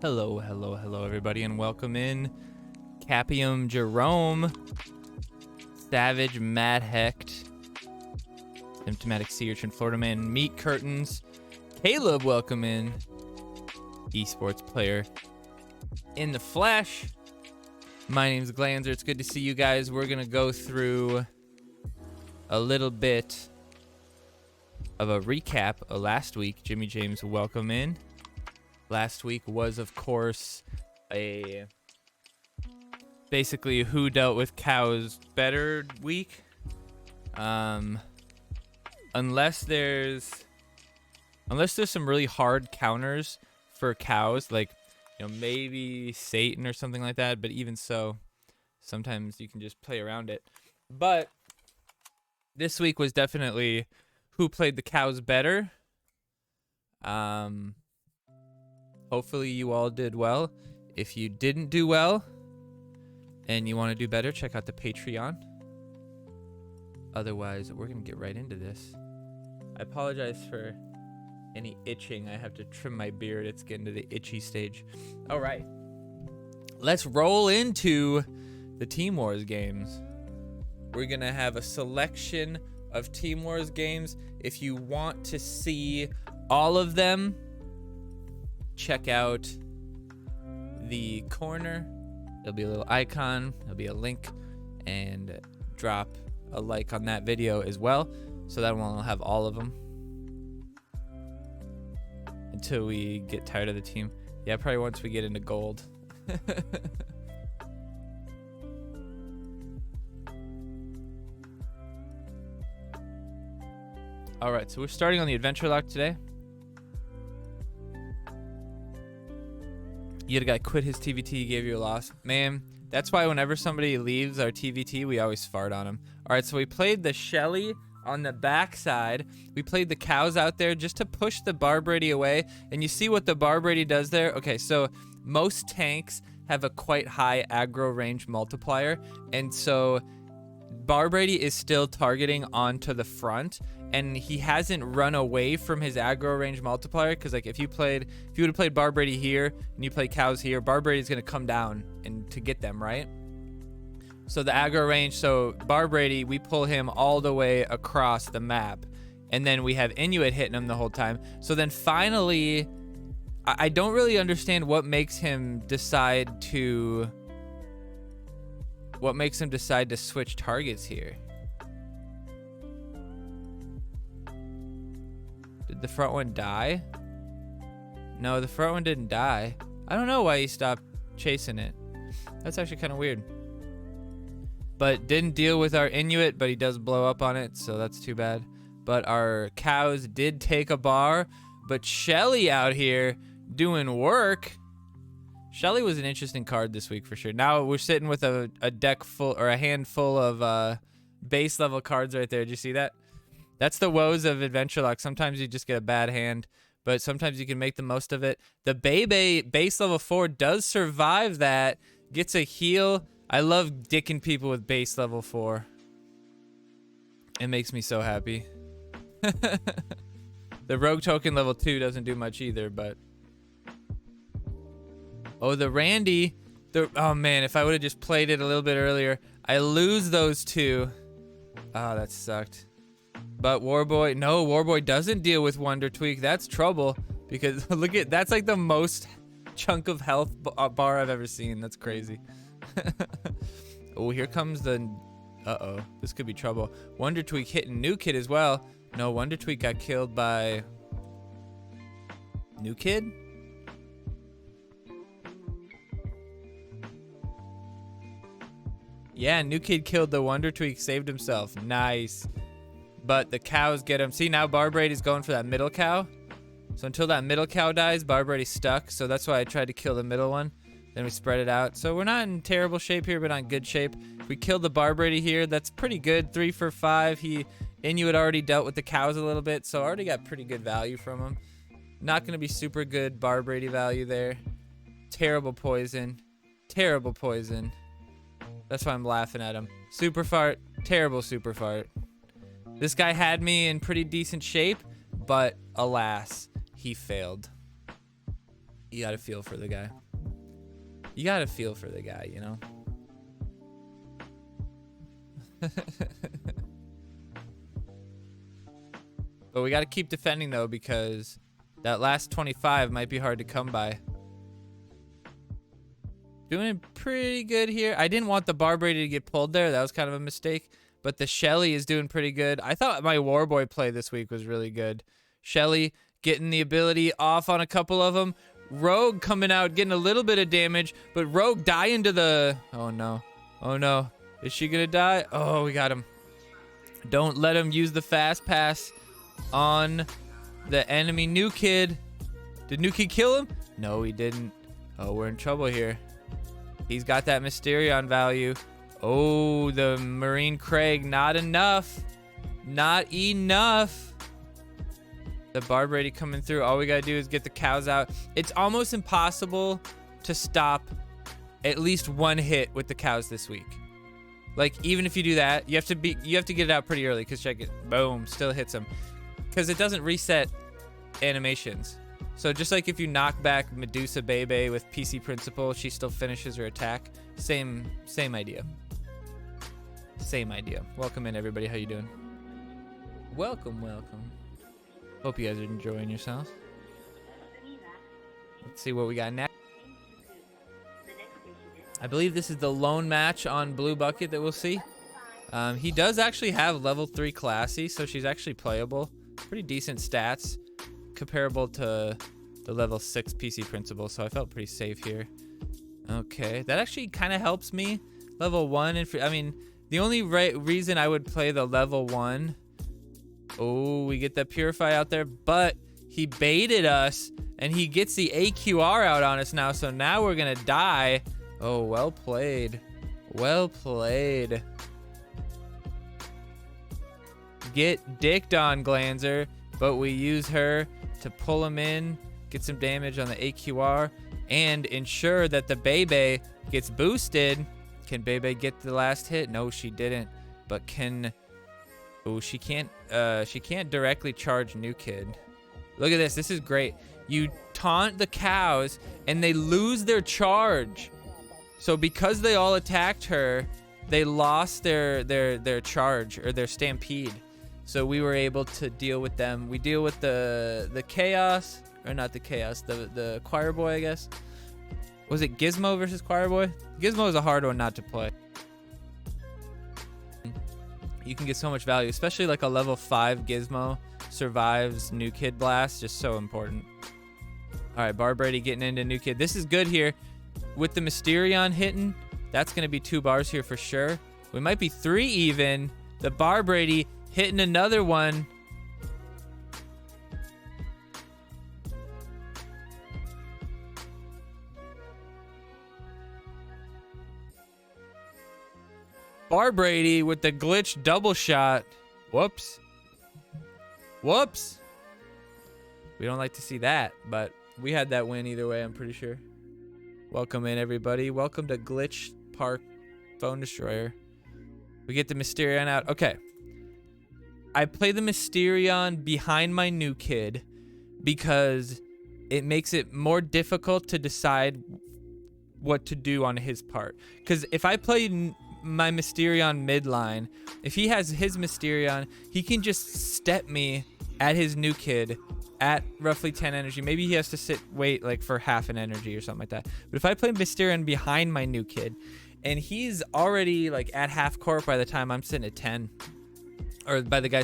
Hello, hello, hello, everybody, and welcome in Capium Jerome, Savage Mad Hecht, Symptomatic Sea Urchin, Florida Man, Meat Curtains, Caleb, welcome in, esports player in the flesh. My name's Glanzer. It's good to see you guys. We're gonna go through a little bit of a recap of last week. Jimmy James, welcome in. Last week was, of course, basically who dealt with cows better week. Unless there's some really hard counters for cows, like, you know, maybe Satan or something like that. But even so, sometimes you can just play around it. But this week was definitely who played the cows better. Hopefully you all did well. If you didn't do well and you want to do better, check out the Patreon. Otherwise, we're going to get right into this. I apologize for any itching. I have to trim my beard. It's getting to the itchy stage. All right. Let's roll into the Team Wars games. We're going to have a selection of Team Wars games. If you want to see all of them, check out the corner. There'll be a little icon, there'll be a link, and drop a like on that video as well, so that one will have all of them until we get tired of the team. Yeah, probably once we get into gold. All right, so we're starting on the adventure lock today. You had a guy quit his TVT, gave you a loss. Man, that's why whenever somebody leaves our TVT, we always fart on them. All right, so we played the Shelly on the backside. We played the cows out there just to push the Barbrady away. And you see what the Barbrady does there? Okay, so most tanks have a quite high aggro range multiplier. And so Barbrady is still targeting onto the front, and he hasn't run away from his aggro range multiplier, because like if you would have played Barbrady here and you play cows here, Barbrady is going to come down and to get them, right? So the aggro range, so Barbrady, we pull him all the way across the map, and then we have Inuit hitting him the whole time. So then finally, I don't really understand what makes him decide to switch targets here. Did the front one die? No, the front one didn't die. I don't know why he stopped chasing it. That's actually kind of weird. But didn't deal with our Inuit, but he does blow up on it, so that's too bad. But our cows did take a bar, but Shelly out here doing work. Shelly was an interesting card this week for sure. Now we're sitting with a deck full, or a handful of base level cards right there. Did you see that? That's the woes of Adventure Lock. Sometimes you just get a bad hand, but sometimes you can make the most of it. The Bebe base level 4 does survive that. Gets a heal. I love dicking people with base level 4. It makes me so happy. The Rogue Token level 2 doesn't do much either, but... Oh, the Randy. Oh, man, if I would have just played it a little bit earlier. I lose those two. Oh, that sucked. But Warboy, no, Warboy doesn't deal with Wonder Tweak. That's trouble, because look at, that's like the most chunk of health bar I've ever seen. That's crazy. Oh, here comes the, uh-oh, this could be trouble. Wonder Tweak hitting New Kid as well. No, Wonder Tweak got killed by New Kid? Yeah, New Kid killed the Wonder Tweak, saved himself. Nice. But the cows get him. See, now Barbrady's going for that middle cow. So until that middle cow dies, Barbrady's stuck. So that's why I tried to kill the middle one. Then we spread it out. So we're not in terrible shape here, but on good shape. If we killed the Barbrady here, that's pretty good. 3 for 5. Inuit already dealt with the cows a little bit, so already got pretty good value from him. Not going to be super good Barbrady value there. Terrible poison. Terrible poison. That's why I'm laughing at him. Super fart. Terrible super fart. This guy had me in pretty decent shape, but alas, he failed. You gotta feel for the guy. You gotta feel for the guy, you know? But we gotta keep defending, though, because that last 25 might be hard to come by. Doing pretty good here. I didn't want the Barbrady to get pulled there. That was kind of a mistake. But the Shelly is doing pretty good. I thought my Warboy play this week was really good. Shelly getting the ability off on a couple of them. Rogue coming out, getting a little bit of damage. But Rogue dying to the... Oh, no. Oh, no. Is she going to die? Oh, we got him. Don't let him use the fast pass on the enemy New Kid. Did New Kid kill him? No, he didn't. Oh, we're in trouble here. He's got that Mysterion value. Oh, the Marine Craig. Not enough. Not enough. The Barbrady coming through. All we got to do is get the cows out. It's almost impossible to stop at least one hit with the cows this week. Like, even if you do that, you have to get it out pretty early, because check it. Boom. Still hits him. Because it doesn't reset animations. So just like if you knock back Medusa Bebe with PC Principle, she still finishes her attack. Same idea. Same idea. Welcome in, everybody. How you doing? Welcome, welcome. Hope you guys are enjoying yourselves. Let's see what we got next. I believe this is the lone match on Blue Bucket that we'll see. He does actually have level 3 Classy, so she's actually playable. Pretty decent stats. Comparable to the level 6 PC Principle, so I felt pretty safe here. Okay, that actually kind of helps me. Level 1, and I mean, the only reason I would play the level 1... Oh, we get that Purify out there, but he baited us, and he gets the AQR out on us now, so now we're gonna die. Oh, well played. Well played. Get dicked on, Glanzer, but we use her to pull him in, get some damage on the AQR, and ensure that the Bebe gets boosted. Can Bebe get the last hit? No, she didn't. But can... Oh, she can't directly charge New Kid. Look at this. This is great. You taunt the cows, and they lose their charge. So because they all attacked her, they lost their charge, or their stampede. So we were able to deal with them. We deal with the chaos, or not the chaos, the choir boy, I guess. Was it Gizmo versus choir boy? Gizmo is a hard one not to play. You can get so much value, especially like a level 5 Gizmo survives New Kid Blast. Just so important. All right, Barbrady getting into New Kid. This is good here. With the Mysterion hitting, that's going to be 2 bars here for sure. We might be 3 even. The Barbrady hitting another one. Barbrady with the glitch double shot. Whoops. Whoops. We don't like to see that, but we had that win either way, I'm pretty sure. Welcome in, everybody. Welcome to Glitch Park Phone Destroyer. We get the Mysterion out. Okay. I play the Mysterion behind my New Kid because it makes it more difficult to decide what to do on his part. Because if I play my Mysterion midline, if he has his Mysterion, he can just step me at his New Kid at roughly 10 energy. Maybe he has to wait like for half an energy or something like that. But if I play Mysterion behind my New Kid, and he's already like at half corp by the time I'm sitting at 10, or by the guy,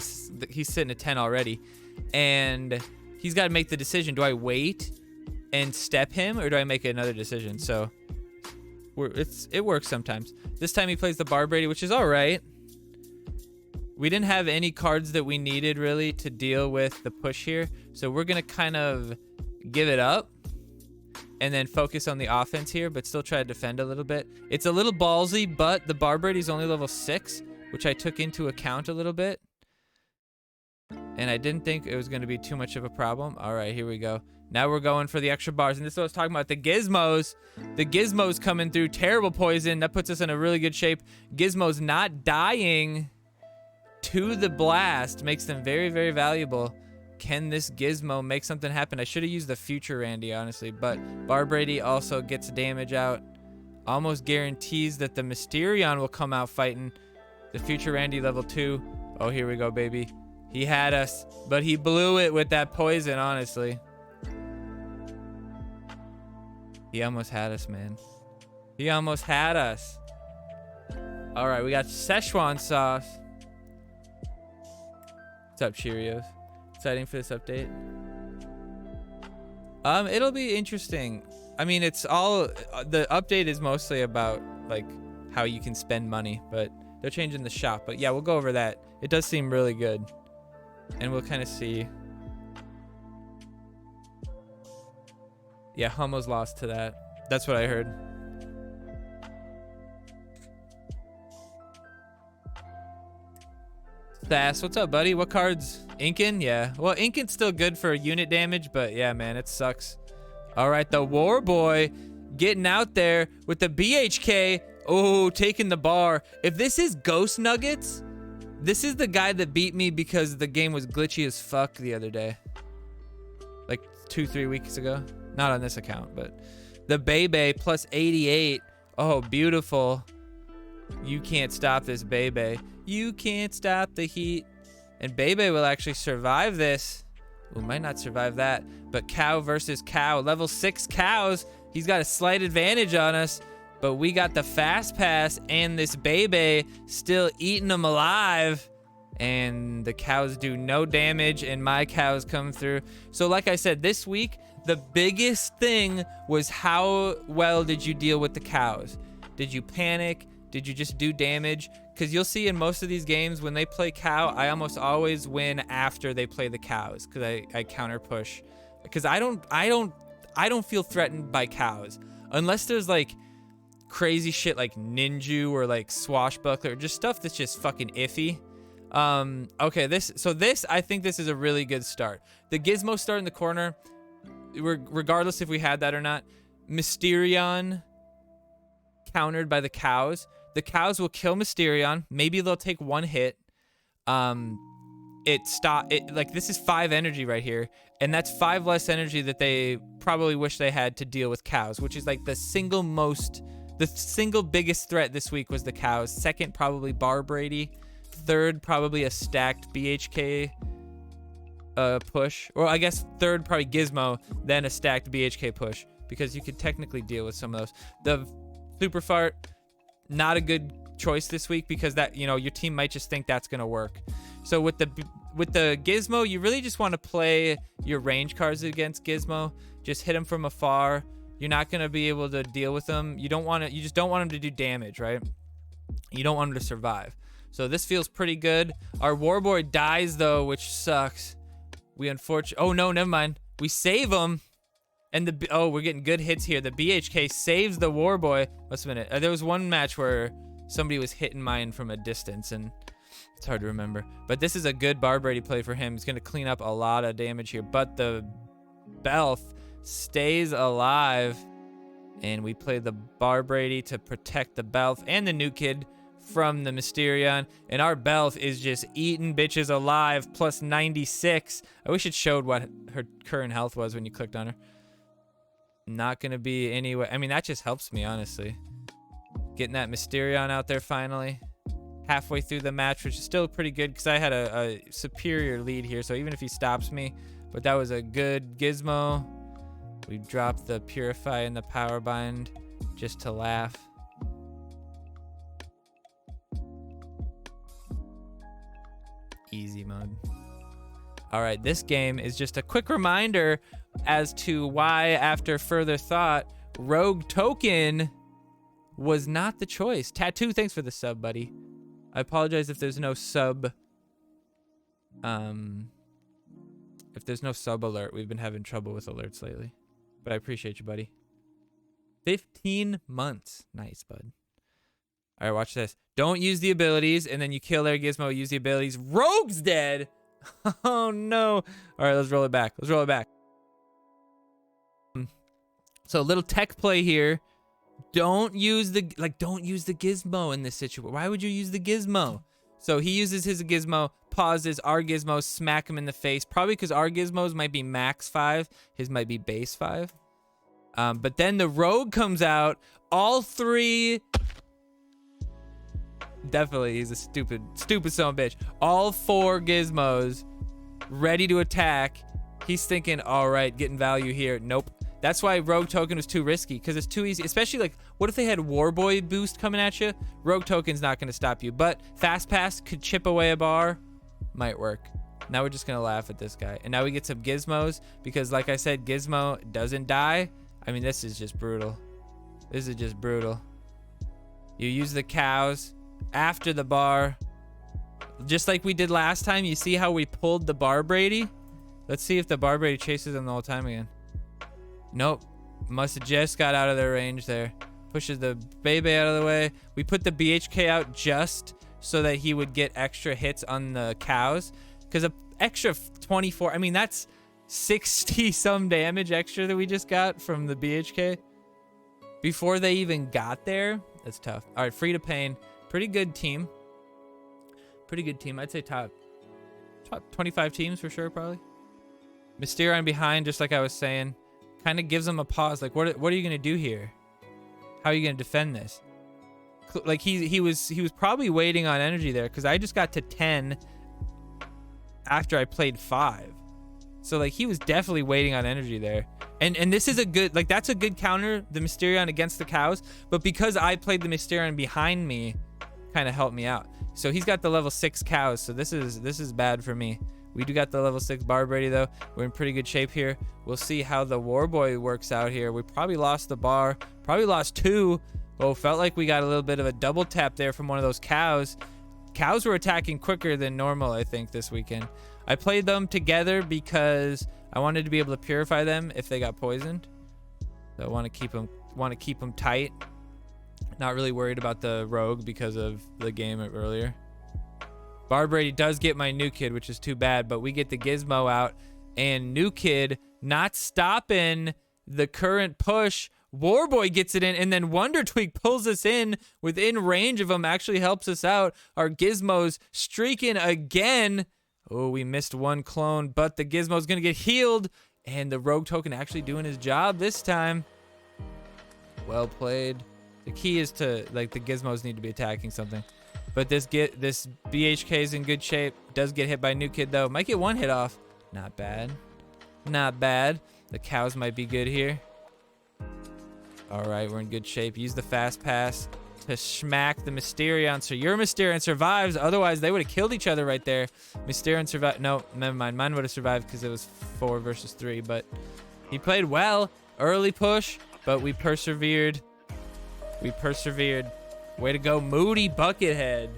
he's sitting at 10 already, and he's got to make the decision. Do I wait and step him, or do I make another decision? So it works sometimes. This time he plays the Barbrady, which is all right. We didn't have any cards that we needed really to deal with the push here, so we're gonna kind of give it up and then focus on the offense here, but still try to defend a little bit. It's a little ballsy, but the Barbrady's only level 6, which I took into account a little bit, and I didn't think it was going to be too much of a problem. All right, here we go. Now we're going for the extra bars, and this is what I was talking about. The Gizmos. The Gizmos coming through. Terrible poison. That puts us in a really good shape. Gizmos not dying to the blast makes them very, very valuable. Can this Gizmo make something happen? I should have used the future Randy, honestly, but Barbrady also gets damage out. Almost guarantees that the Mysterion will come out fighting. The future Randy level 2. Oh, here we go, baby. He had us, but he blew it with that poison, honestly. He almost had us, man. He almost had us. All right, we got Szechuan sauce. What's up, Cheerios? Exciting for this update. It'll be interesting. I mean, it's all the update is mostly about like how you can spend money, but they're changing the shop. But yeah, we'll go over that. It does seem really good, and we'll kind of see. Yeah, Humo's lost to that. That's what I heard. Sass, what's up, buddy? What cards? Inkin? Yeah. Well, Inkin's still good for unit damage, but yeah, man, it sucks. All right, the War Boy getting out there with the BHK. Oh, taking the bar. If this is Ghost Nuggets, this is the guy that beat me because the game was glitchy as fuck the other day. Like 2-3 weeks ago. Not on this account, but the Bebe plus 88. Oh, beautiful. You can't stop this Bebe. You can't stop the heat. And Bebe will actually survive this. We might not survive that. But cow versus cow. Level 6 cows. He's got a slight advantage on us. But we got the fast pass. And this Bebe still eating them alive. And the cows do no damage. And my cows come through. So like I said, this week, the biggest thing was how well did you deal with the cows? Did you panic? Did you just do damage? Because you'll see in most of these games, when they play cow, I almost always win after they play the cows, because I counter push. Because I don't feel threatened by cows unless there's like crazy shit like ninja or like swashbuckler, or just stuff that's just fucking iffy. Okay, this I think this is a really good start. The Gizmo start in the corner, regardless if we had that or not. Mysterion countered by the cows. The cows will kill Mysterion. Maybe they'll take one hit. Like this is 5 energy right here, and that's 5 less energy that they probably wish they had to deal with cows, which is like the single biggest threat this week was the cows. Second, probably Barbrady. Third, probably a stacked BHK push, or I guess third probably Gizmo, then a stacked BHK push, because you could technically deal with some of those. The Super Fart, not a good choice this week, because that, you know, your team might just think that's gonna work. So with the Gizmo, you really just want to play your range cards against Gizmo. Just hit him from afar. You're not gonna be able to deal with him. You just don't want him to do damage, right? You don't want him to survive. So this feels pretty good. Our Warboy dies though, which sucks. Oh no, never mind. We save him. And we're getting good hits here. The BHK saves the Warboy. What's a minute? There was one match where somebody was hitting mine from a distance, and it's hard to remember. But this is a good Barbrady play for him. He's going to clean up a lot of damage here. But the Belf stays alive, and we play the Barbrady to protect the Belf and the new kid from the Mysterion. And our Belf is just eating bitches alive, plus 96. I wish it showed what her current health was when you clicked on her. Not gonna be anyway. I mean, that just helps me, honestly. Getting that Mysterion out there finally. Halfway through the match, which is still pretty good because I had a superior lead here. So even if he stops me, but that was a good Gizmo. We dropped the Purify and the Power Bind just to laugh. Easy mode. All right, this game is just a quick reminder as to why, after further thought, Rogue Token was not the choice. Tattoo, thanks for the sub, buddy. I apologize if there's no sub. If there's no sub alert, we've been having trouble with alerts lately. But I appreciate you, buddy. 15 months. Nice, bud. All right, watch this. Don't use the abilities, and then you kill their Gizmo, use the abilities. Rogue's dead! Oh, no. All right, let's roll it back. Let's roll it back. So a little tech play here. Don't use the Gizmo in this situation. Why would you use the Gizmo? So he uses his gizmo, pauses, our gizmos smack him in the face. Probably because our gizmos might be max 5. His might be base 5. But then the rogue comes out. All 3... Definitely, he's a stupid son of a bitch. All 4 gizmos ready to attack. He's thinking, all right, getting value here. Nope. That's why Rogue Token was too risky, because it's too easy. Especially, like, what if they had Warboy boost coming at you? Rogue Token's not going to stop you. But Fast Pass could chip away a bar. Might work. Now we're just going to laugh at this guy. And now we get some gizmos, because like I said, Gizmo doesn't die. I mean, this is just brutal. This is just brutal. You use the cows after the bar, just like we did last time. You see how we pulled the Bar Brady? Let's see if the Bar Brady chases him the whole time again. Nope. Must have just got out of their range there. Pushes the Bebe out of the way. We put the BHK out just so that he would get extra hits on the cows, because an extra 24, I mean, that's 60 some damage extra that we just got from the BHK before they even got there. That's tough. All right, Free to Pain. Pretty good team. Pretty good team. I'd say top 25 teams for sure, probably. Mysterion behind, just like I was saying, kind of gives them a pause. Like, what are you gonna do here? How are you gonna defend this? Like he was probably waiting on energy there, because I just got to 10 after I played 5. So like he was definitely waiting on energy there. And this is a good, like, that's a good counter, the Mysterion against the cows. But because I played the Mysterion behind me, kind of helped me out. So he's got the level 6 cows. So this is bad for me. We do got the level 6 Bar Brady though. We're in pretty good shape here. We'll see how the Warboy works out here. We probably lost the bar. Probably lost 2. Oh, felt like we got a little bit of a double tap there from one of those cows. Cows were attacking quicker than normal, I think, this weekend. I played them together because I wanted to be able to purify them if they got poisoned. So I want to keep them tight. Not really worried about the rogue because of the game earlier. Bar Brady does get my new kid, which is too bad, but we get the gizmo out, and new kid not stopping the current push. Warboy gets it in, and then Wonder Tweak pulls us in within range of him, actually helps us out. Our gizmos streaking again. Oh, we missed one clone, but the gizmo's gonna get healed, and the Rogue Token actually doing his job this time. Well played. The key is to, like, the gizmos need to be attacking something. But this BHK is in good shape. Does get hit by new kid though. Might get one hit off. Not bad. Not bad. The cows might be good here. All right, we're in good shape. Use the Fast Pass to smack the Mysterion. So your Mysterion survives. Otherwise, they would have killed each other right there. Mysterion survived. No, never mind. Mine would have survived because it was 4 versus 3. But he played well. Early push, but we persevered. We persevered. Way to go, Moody Buckethead.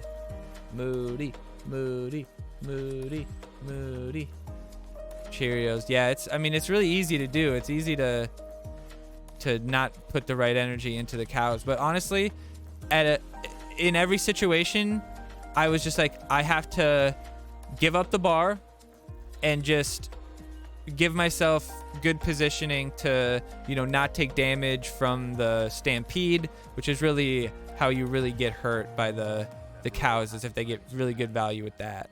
Moody, Moody, Moody, Moody. Cheerios. Yeah, I mean, it's really easy to do. It's easy to not put the right energy into the cows. But honestly, in every situation, I was just like, I have to give up the bar and just give myself good positioning to, you know, not take damage from the stampede, which is really how you really get hurt by the cows, is if they get really good value with that.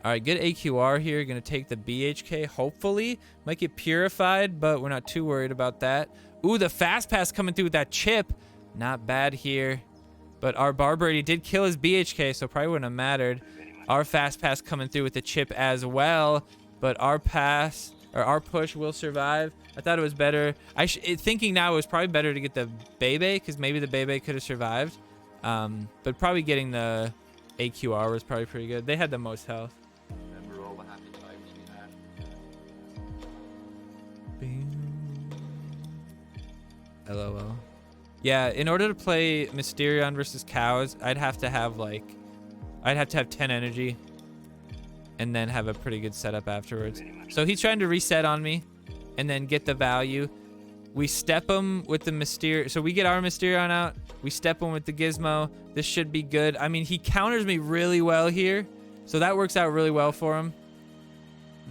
All right, good AQR here. Gonna take the BHK, hopefully. Might get purified, but we're not too worried about that. Ooh, the Fast Pass coming through with that chip. Not bad here. But our Bar Brady did kill his BHK, so probably wouldn't have mattered. Our Fast Pass coming through with the chip as well. But our pass, or our push, will survive. I thought it was better. Thinking now, it was probably better to get the Bebe, because maybe the Bebe could have survived. But probably getting the AQR was probably pretty good. They had the most health. Remember all the happy times we had. LOL. Yeah, in order to play Mysterion versus cows, I'd have to have 10 energy and then have a pretty good setup afterwards. So he's trying to reset on me and then get the value. We step him with the Mysterion. So we get our Mysterion out. We step him with the gizmo. This should be good. I mean, he counters me really well here. So that works out really well for him.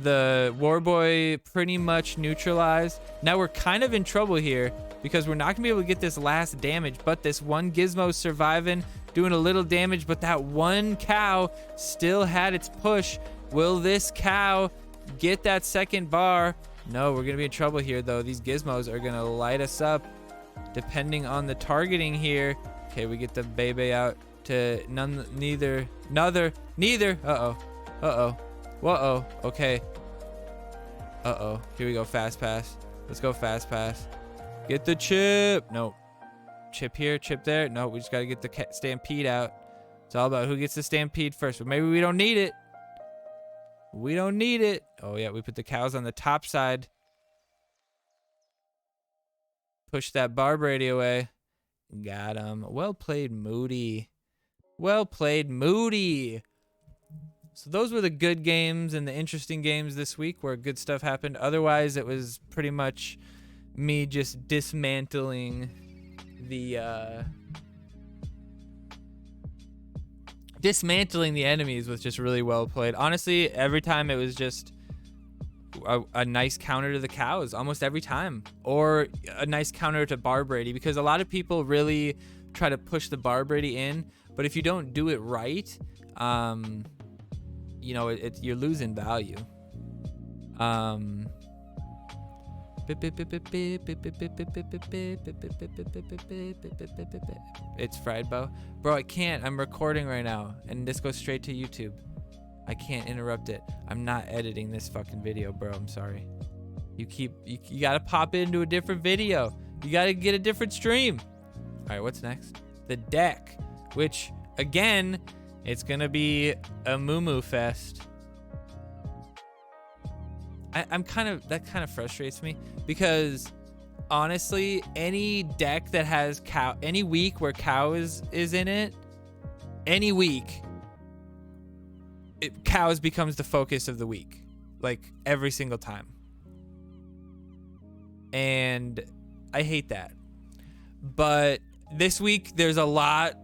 The Warboy pretty much neutralized. Now we're kind of in trouble here because we're not going to be able to get this last damage, but this one gizmo surviving. doing a little damage, but that one cow still had its push. Will this cow get that second bar? No, we're gonna be in trouble here though. These gizmos are gonna light us up depending on the targeting here. Okay, we get the Bebe out to neither. Whoa. Okay. Here we go, fast pass. Let's go fast pass. Get the chip. Nope. Chip here, chip there. No, we just got to get the stampede out. It's all about who gets the stampede first. But maybe we don't need it. We don't need it. Oh, yeah, we put the cows on the top side. Push that bar Brady away. Got him. Well played, Moody. Well played, Moody. So those were the good games and the interesting games this week where good stuff happened. Otherwise, it was pretty much me just dismantling the enemies was just really well played. Honestly, every time it was just a nice counter to the cows, almost every time, or a nice counter to bar Brady, because a lot of people really try to push the bar Brady in, but if you don't do it right, you know, you're losing value. It's fried bow. Bro, I can't. I'm recording right now, and this goes straight to YouTube. I can't interrupt it. I'm not editing this fucking video, bro. I'm sorry. You gotta pop into a different video. You gotta get a different stream. All right, what's next? The deck, which again, it's gonna be a moo fest. That kind of frustrates me because honestly, any deck that has any week where cows is in it, any week, cows becomes the focus of the week, like every single time. And I hate that. But this week there's a lot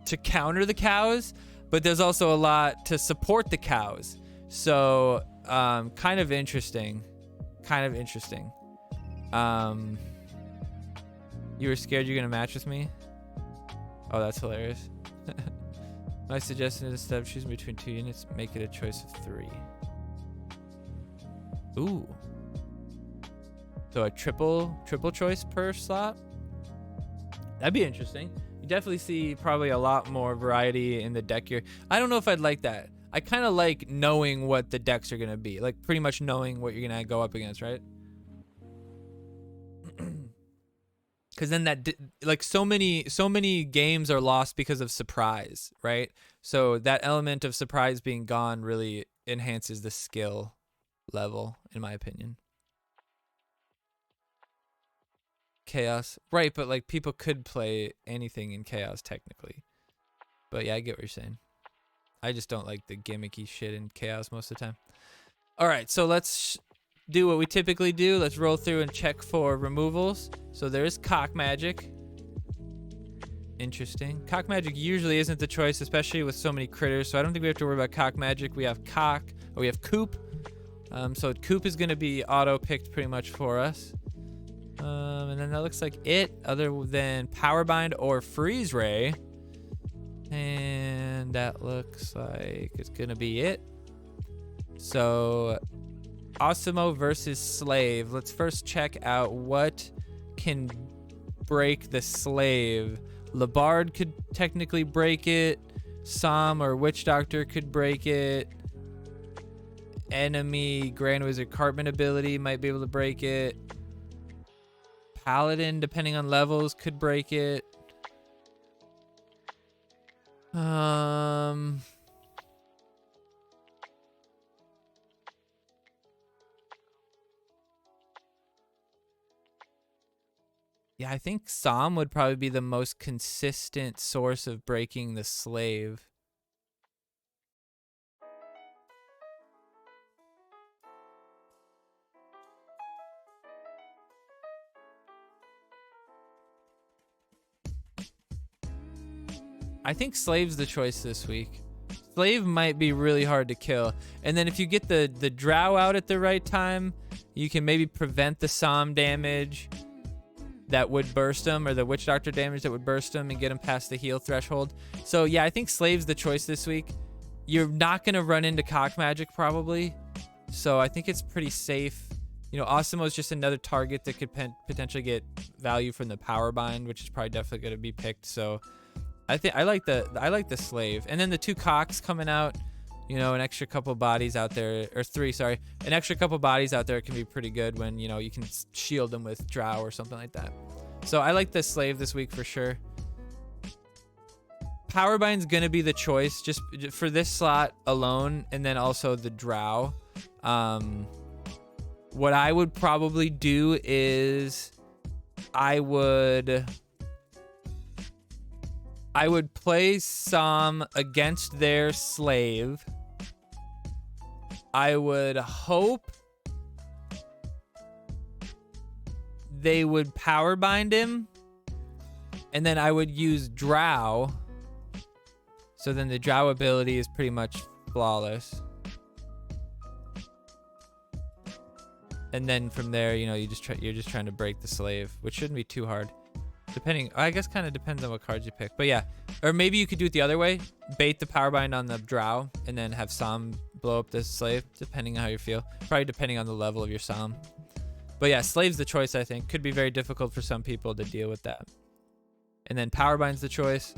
to counter the cows, but there's also a lot to support the cows. So kind of interesting. You were scared you're gonna match with me? Oh, that's hilarious. My suggestion is instead of choosing between 2 units, make it a choice of 3. Ooh. So a triple choice per slot? That'd be interesting. You definitely see probably a lot more variety in the deck here. I don't know if I'd like that. I kind of like knowing what the decks are going to be. Like pretty much knowing what you're going to go up against, right? Because then that, like so many games are lost because of surprise, right? So that element of surprise being gone really enhances the skill level, in my opinion. Chaos, right? But like people could play anything in chaos technically. But yeah, I get what you're saying. I just don't like the gimmicky shit in chaos most of the time. All right, so let's do what we typically do. Let's roll through and check for removals. So there's cock magic. Interesting. Cock magic usually isn't the choice, especially with so many critters. So I don't think we have to worry about cock magic. We have cock, or we have coop. So coop is going to be auto picked pretty much for us. And then that looks like it, other than power bind or freeze ray. And that looks like it's gonna be it. So Osimo versus Slave. Let's first check out what can break the Slave. Labard could technically break it. Som or Witch Doctor could break it. Enemy Grand Wizard Cartman ability might be able to break it. Paladin, depending on levels, could break it. Yeah, I think Som would probably be the most consistent source of breaking the Slave. I think Slave's the choice this week. Slave might be really hard to kill. And then if you get the drow out at the right time, you can maybe prevent the Som damage. that would burst him, or the Witch Doctor damage that would burst him and get him past the heal threshold. So yeah, I think Slave's the choice this week. You're not going to run into Cock Magic probably, so I think it's pretty safe. You know, Osimo is just another target that could potentially get value from the Power Bind, which is probably definitely going to be picked. So I think I like the Slave. And then the 2 Cocks coming out, you know, an extra couple bodies out there, or 3, sorry, an extra couple bodies out there can be pretty good when, you know, you can shield them with Drow or something like that. So I like the Slave this week for sure. Power Bind's gonna be the choice just for this slot alone, and then also the Drow. What I would probably do is I would play Som against their Slave. I would hope they would Power Bind him, and then I would use Drow. So then the Drow ability is pretty much flawless. And then from there, you know, you're just trying to break the Slave, which shouldn't be too hard. Depending, I guess kind of depends on what cards you pick. But yeah, or maybe you could do it the other way. Bait the Power Bind on the Drow and then have Som blow up the Slave, depending on how you feel. Probably depending on the level of your Som. But yeah, Slave's the choice, I think. Could be very difficult for some people to deal with that. And then Power Bind's the choice.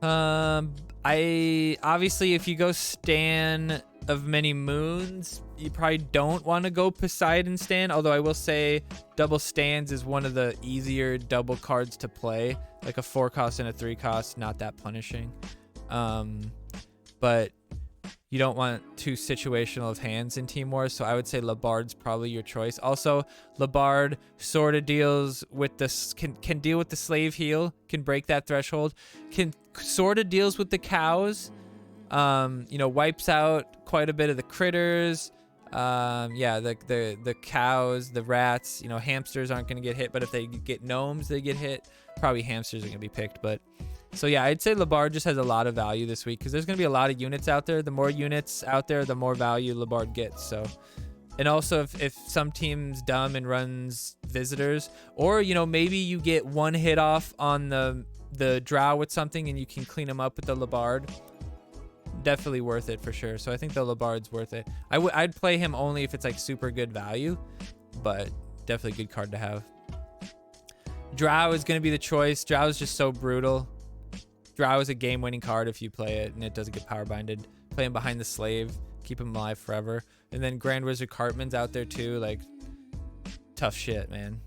I obviously, if you go Stan of Many Moons, you probably don't want to go Poseidon Stan, although I will say double Stans is one of the easier double cards to play, like a 4-cost and a 3-cost, not that punishing. But you don't want too situational of hands in Team Wars, so I would say Labard's probably your choice. Also, Labard sort of deals with this, can deal with the Slave heal, can break that threshold, can sort of deals with the cows, you know, wipes out quite a bit of the critters. Yeah, the cows, the rats, you know, hamsters aren't going to get hit, but if they get gnomes, they get hit. Probably hamsters are going to be picked, but so yeah, I'd say Labard just has a lot of value this week because there's going to be a lot of units out there. The more units out there, the more value Labard gets. So, and also if some team's dumb and runs visitors, or, you know, maybe you get one hit off on the Drow with something and you can clean them up with the Labard. Definitely worth it for sure. So I think the Labard's worth it. I'd play him only if it's like super good value, but definitely a good card to have. Drow is going to be the choice. Drow is just so brutal. Drow is a game-winning card if you play it and it doesn't get power binded. Play him behind the Slave, keep him alive forever. And then Grand Wizard Cartman's out there too. Like, tough shit, man.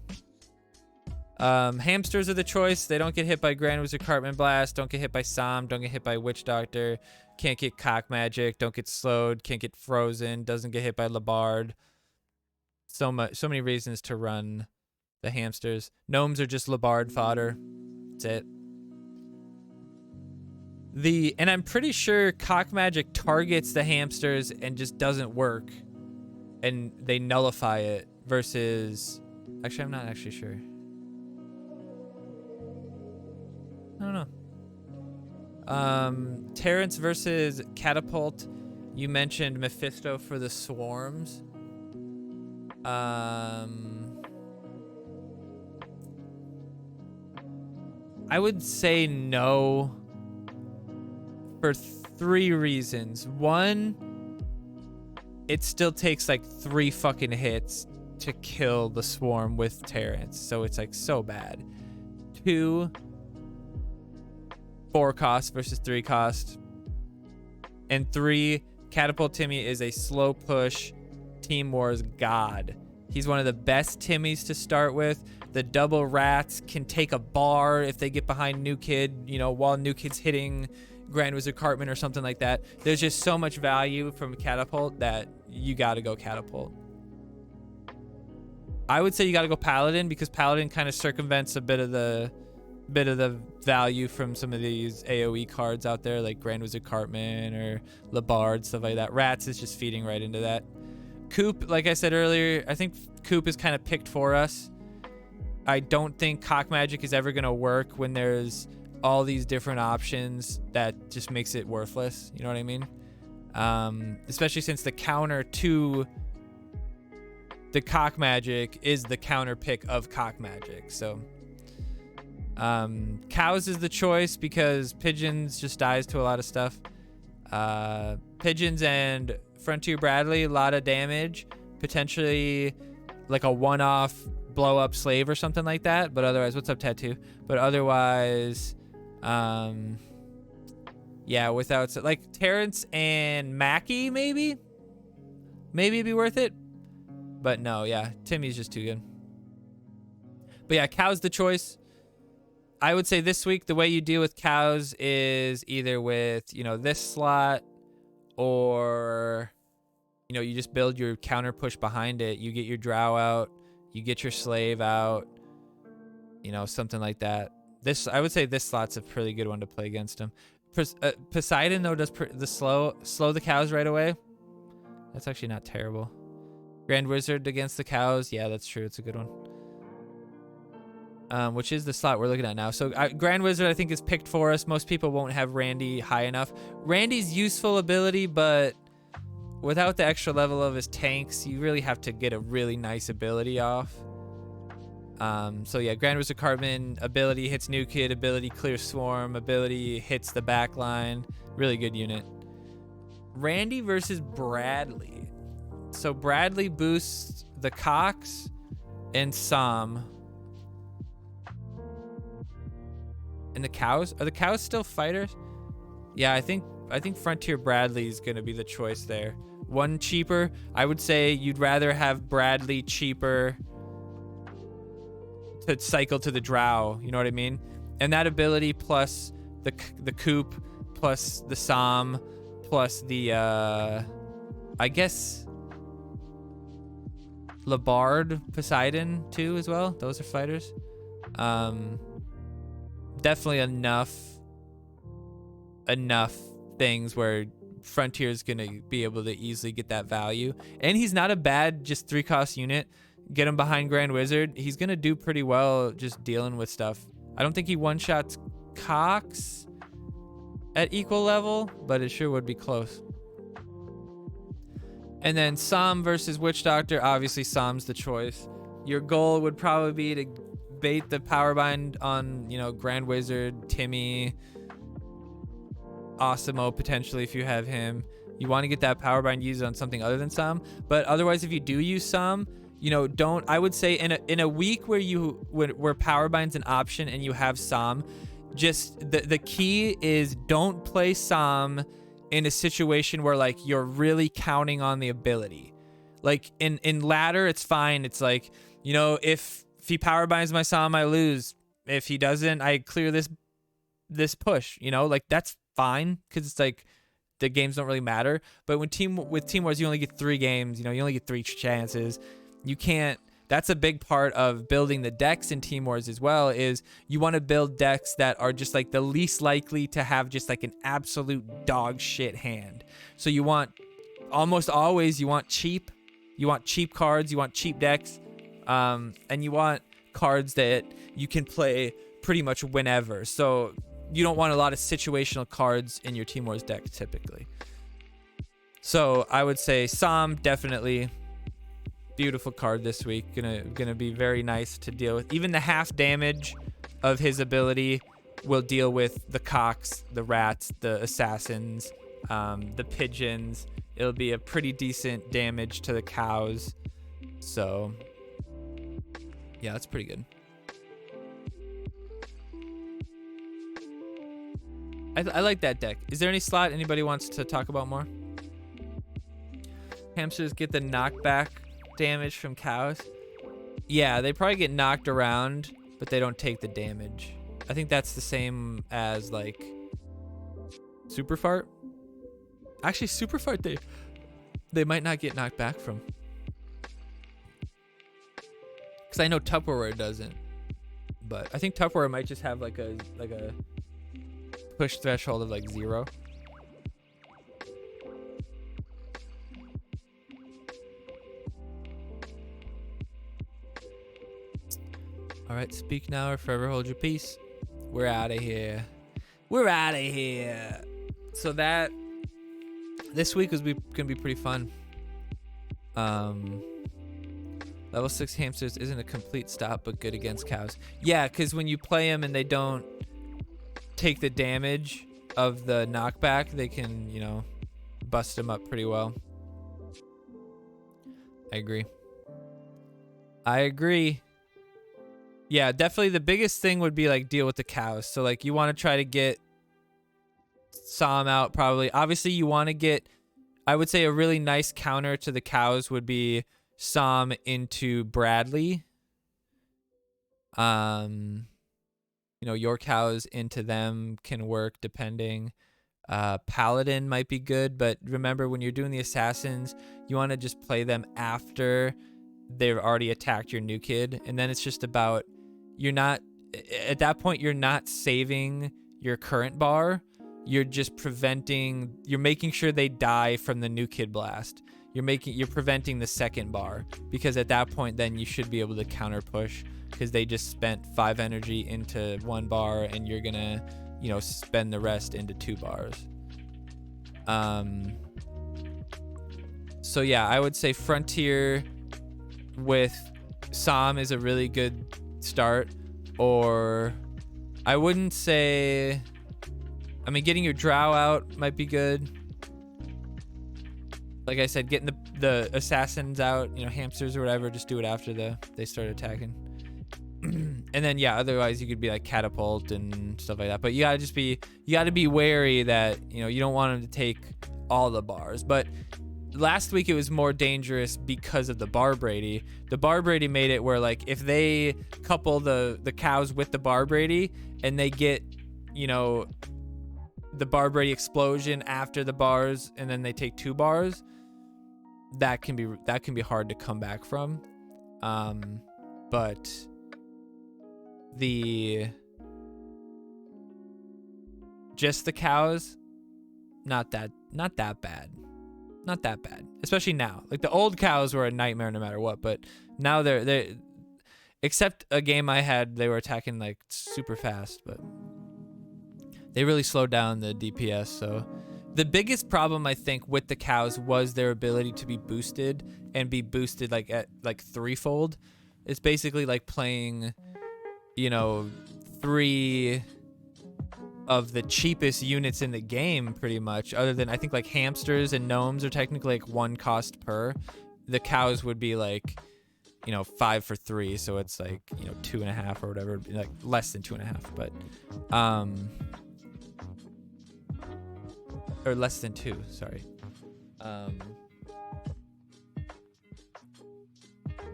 Hamsters are the choice. They don't get hit by Grand Wizard Cartman Blast, don't get hit by Som, don't get hit by Witch Doctor, can't get Cock Magic, don't get slowed, can't get frozen, doesn't get hit by Labard. So many reasons to run the hamsters. Gnomes are just Labard fodder. That's it. And I'm pretty sure Cock Magic targets the hamsters and just doesn't work, and they nullify it versus, actually I'm not actually sure. I don't know. Terrence versus Catapult. You mentioned Mephisto for the swarms. I would say no for 3 reasons. One, it still takes like 3 fucking hits to kill the swarm with Terrence, so it's like so bad. 2, 4 cost versus 3 cost. And 3, Catapult Timmy is a slow push Team Wars god. He's one of the best Timmys to start with. The double rats can take a bar if they get behind New Kid, you know, while New Kid's hitting Grand Wizard Cartman or something like that. There's just so much value from Catapult that you gotta go Catapult. I would say you gotta go Paladin because Paladin kind of circumvents a bit of the value from some of these AoE cards out there, like Grand Wizard Cartman or Labard, stuff like that. Rats is just feeding right into that. Coop, like I said earlier, I think Coop is kind of picked for us. I don't think Cock Magic is ever going to work when there's all these different options. That just makes it worthless. You know what I mean? Especially since the counter to the cock magic is the counter pick of cock magic. So cows is the choice because pigeons just dies to a lot of stuff. Pigeons and Frontier Bradley, a lot of damage, potentially like a one-off blow up slave or something like that. But otherwise, what's up, Tattoo? But otherwise, yeah, without like Terrence and Mackie, maybe it'd be worth it. But no, yeah, Timmy's just too good. But yeah, cows the choice. I would say this week the way you deal with cows is either with, you know, this slot, or, you know, you just build your counter push behind it. You get your drow out, you get your slave out, you know, something like that. This, I would say this slot's a pretty good one to play against him. Poseidon though does the slow the cows right away. That's actually not terrible. Grand Wizard against the cows, yeah, that's true. It's a good one. Which is the slot we're looking at now. So Grand Wizard, I think, is picked for us. Most people won't have Randy high enough. Randy's useful ability, but without the extra level of his tanks, you really have to get a really nice ability off. So yeah, Grand Wizard Cartman, ability hits New Kid, ability clear swarm, ability hits the back line. Really good unit. Randy versus Bradley. So Bradley boosts the Cox and Sam. And the cows? Are the cows still fighters? Yeah, I think Frontier Bradley is gonna be the choice there. One cheaper. I would say you'd rather have Bradley cheaper to cycle to the drow. You know what I mean? And that ability plus the coop plus the Sam plus the I guess Labard Poseidon too as well. Those are fighters. Definitely enough things where Frontier's gonna be able to easily get that value. And he's not a bad just 3-cost unit. Get him behind Grand Wizard. He's gonna do pretty well just dealing with stuff. I don't think he one-shots Cox at equal level, but it sure would be close. And then Sam versus Witch Doctor. Obviously, Sam's the choice. Your goal would probably be to bait the power bind on, you know, Grand Wizard, Timmy, Osimo potentially if you have him. You want to get that power bind used on something other than Sam. But otherwise, if you do use Sam, you know, don't. I would say in a week where power bind's an option and you have Sam, just the key is don't play Sam in a situation where like you're really counting on the ability. Like in ladder, it's fine. It's like, you know, if he power binds my Sam, I lose. If he doesn't, I clear this push. You know, like that's fine because it's like the games don't really matter. But with Team Wars, you only get 3 games. You know, you only get 3 chances. You can't. That's a big part of building the decks in Team Wars as well. Is you want to build decks that are just like the least likely to have just like an absolute dog shit hand. So you want almost always you want cheap cards. You want cheap decks. And you want cards that you can play pretty much whenever. So you don't want a lot of situational cards in your Team Wars deck typically. So I would say Sam, definitely beautiful card this week. Gonna be very nice to deal with. Even the half damage of his ability will deal with the cocks, the rats, the assassins, the pigeons. It'll be a pretty decent damage to the cows. So yeah, that's pretty good. I like that deck. Is there any slot anybody wants to talk about more? Hamsters get the knockback damage from cows. Yeah, they probably get knocked around, but they don't take the damage. I think that's the same as like Super Fart. Actually, Super Fart they might not get knocked back from. Because I know Tupperware doesn't, but I think Tupperware might just have like a push threshold of like 0. All right, speak now or forever hold your peace. We're out of here. So that this week was gonna be pretty fun. Level 6 hamsters isn't a complete stop, but good against cows. Yeah, because when you play them and they don't take the damage of the knockback, they can, you know, bust them up pretty well. I agree. I agree. Yeah, definitely the biggest thing would be like deal with the cows. So like you want to try to get Psalm out probably. Obviously you want to get, I would say a really nice counter to the cows would be Psalm into Bradley. You know, your cows into them can work depending. Paladin might be good, but remember when you're doing the assassins, you want to just play them after they've already attacked your new kid, and then it's just about, you're not, at that point you're not saving your current bar, you're just preventing, you're making sure they die from the new kid blast. You're preventing the second bar, because at that point then you should be able to counter push, because they just spent 5 energy into 1 bar and you're gonna, you know, spend the rest into 2 bars. So yeah, I would say Frontier with Psalm is a really good start, or I wouldn't say, I mean, getting your Drow out might be good. Like I said, getting the assassins out, you know, hamsters or whatever, just do it after they start attacking. And then yeah, otherwise you could be like catapult and stuff like that. But you gotta be wary that, you know, you don't want them to take all the bars. But last week it was more dangerous because of the Bar Brady. The Bar Brady made it where like if they couple the cows with the Bar Brady and they get, you know, the Bar Brady explosion after the bars and then they take 2 bars, that can be hard to come back from. But just the cows, not that bad. Not that bad, especially now. Like the old cows were a nightmare no matter what, but now they're except a game I had, they were attacking like super fast, but they really slowed down the DPS. So the biggest problem I think with the cows was their ability to be boosted and be boosted like at like 3-fold. It's basically like playing, you know, 3 of the cheapest units in the game pretty much, other than I think like hamsters and gnomes are technically like 1 cost per. The cows would be like, you know, 5 for 3, so it's like, you know, 2.5 or whatever, like less than 2.5, but or less than 2, sorry.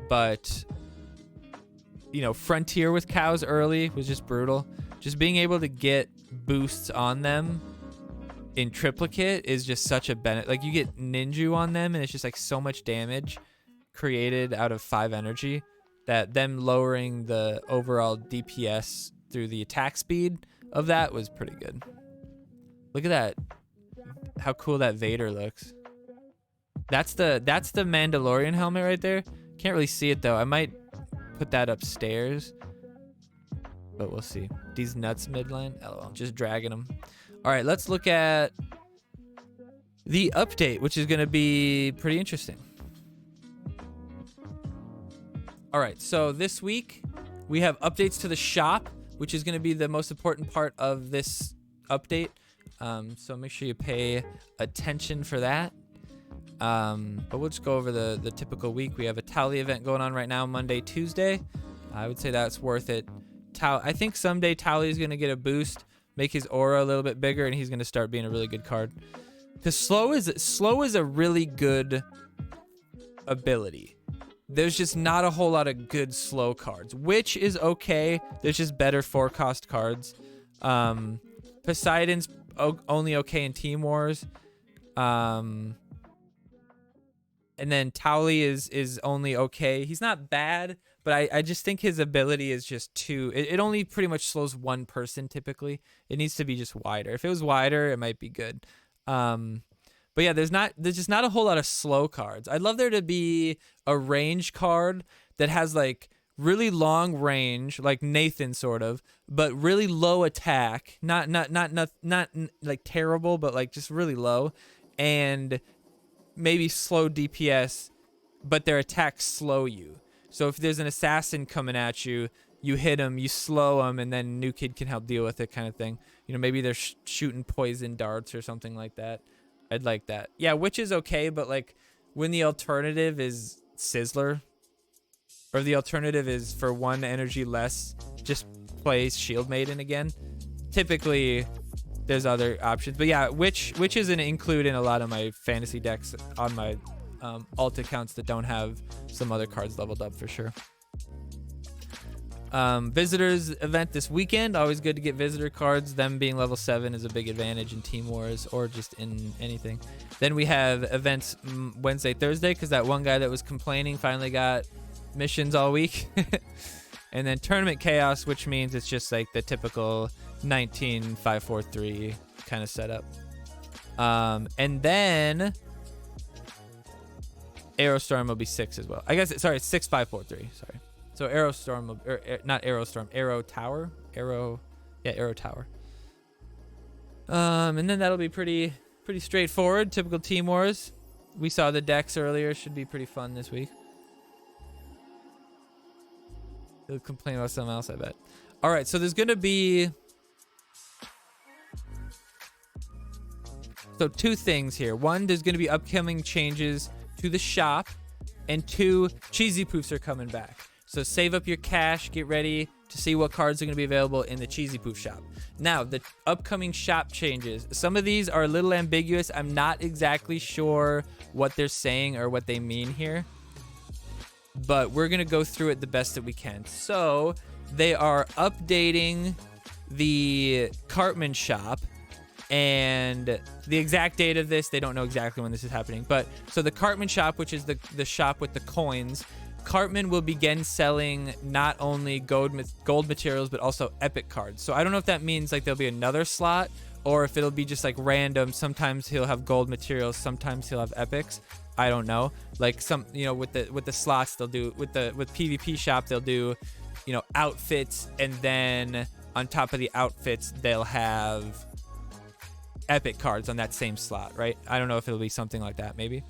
But you know, Frontier with cows early was just brutal. Just being able to get boosts on them in triplicate is just such a benefit. Like you get ninja on them and it's just like so much damage created out of 5 energy that them lowering the overall DPS through the attack speed of that was pretty good. Look at that. How cool that Vader looks. That's the Mandalorian helmet right there. Can't really see it though. I might put that upstairs, but we'll see. These nuts midline. LOL. Just dragging them. All right, let's look at the update, which is going to be pretty interesting. All right, so this week we have updates to the shop, which is going to be the most important part of this update. So make sure you pay attention for that. But we'll just go over the typical week. We have a Tally event going on right now, Monday, Tuesday. I would say that's worth it. I think someday Tally is going to get a boost, make his aura a little bit bigger, and he's going to start being a really good card. Because slow is a really good ability. There's just not a whole lot of good slow cards, which is okay. There's just better 4-cost cards. Poseidon's only okay in Team Wars. And then Towley is only okay. He's not bad, but I just think his ability is just too... It only pretty much slows 1 person typically. It needs to be just wider. If it was wider, it might be good. But yeah, there's just not a whole lot of slow cards. I'd love there to be a range card that has like really long range, like Nathan sort of, but really low attack. Not like terrible, but like just really low, and maybe slow DPS, but their attacks slow you. So if there's an assassin coming at you, you hit him, you slow him, and then new kid can help deal with it, kind of thing. You know, maybe they're shooting poison darts or something like that. I'd like that. Yeah, Witch is okay, but like when the alternative is Sizzler, or the alternative is for 1 energy less, just play Shield Maiden again. Typically, there's other options. But yeah, Witch is an include in a lot of my fantasy decks on my alt accounts that don't have some other cards leveled up for sure. Visitors event this weekend. Always good to get visitor cards. Them being level 7 is a big advantage in Team Wars or just in anything. Then we have events Wednesday, Thursday, because that one guy that was complaining finally got missions all week. And then Tournament Chaos, which means it's just like the typical 19-5-4-3 kind of setup. And then Aerostorm will be 6 as well. I guess, sorry, it's 6-5-4-3. Sorry. So Aerostorm, not Aerostorm, Arrow Tower. Arrow Tower. And then that'll be pretty straightforward. Typical Team Wars. We saw the decks earlier. Should be pretty fun this week. He'll complain about something else, I bet. All right, so there's gonna be 2 things here. 1, there's gonna be upcoming changes to the shop, and 2, Cheesy Poofs are coming back. So save up your cash, get ready to see what cards are going to be available in the Cheesy Poof shop. Now, the upcoming shop changes. Some of these are a little ambiguous. I'm not exactly sure what they're saying or what they mean here, but we're going to go through it the best that we can. So they are updating the Cartman shop, and the exact date of this, they don't know exactly when this is happening. But so the Cartman shop, which is the shop with the coins, Cartman will begin selling not only gold materials, but also epic cards. So I don't know if that means like there'll be another slot, or if it'll be just like random. Sometimes he'll have gold materials, sometimes he'll have epics. I don't know. Like some, you know, with the slots they'll do with PvP shop, they'll do, you know, outfits, and then on top of the outfits they'll have epic cards on that same slot, right? I don't know if it'll be something like that, maybe.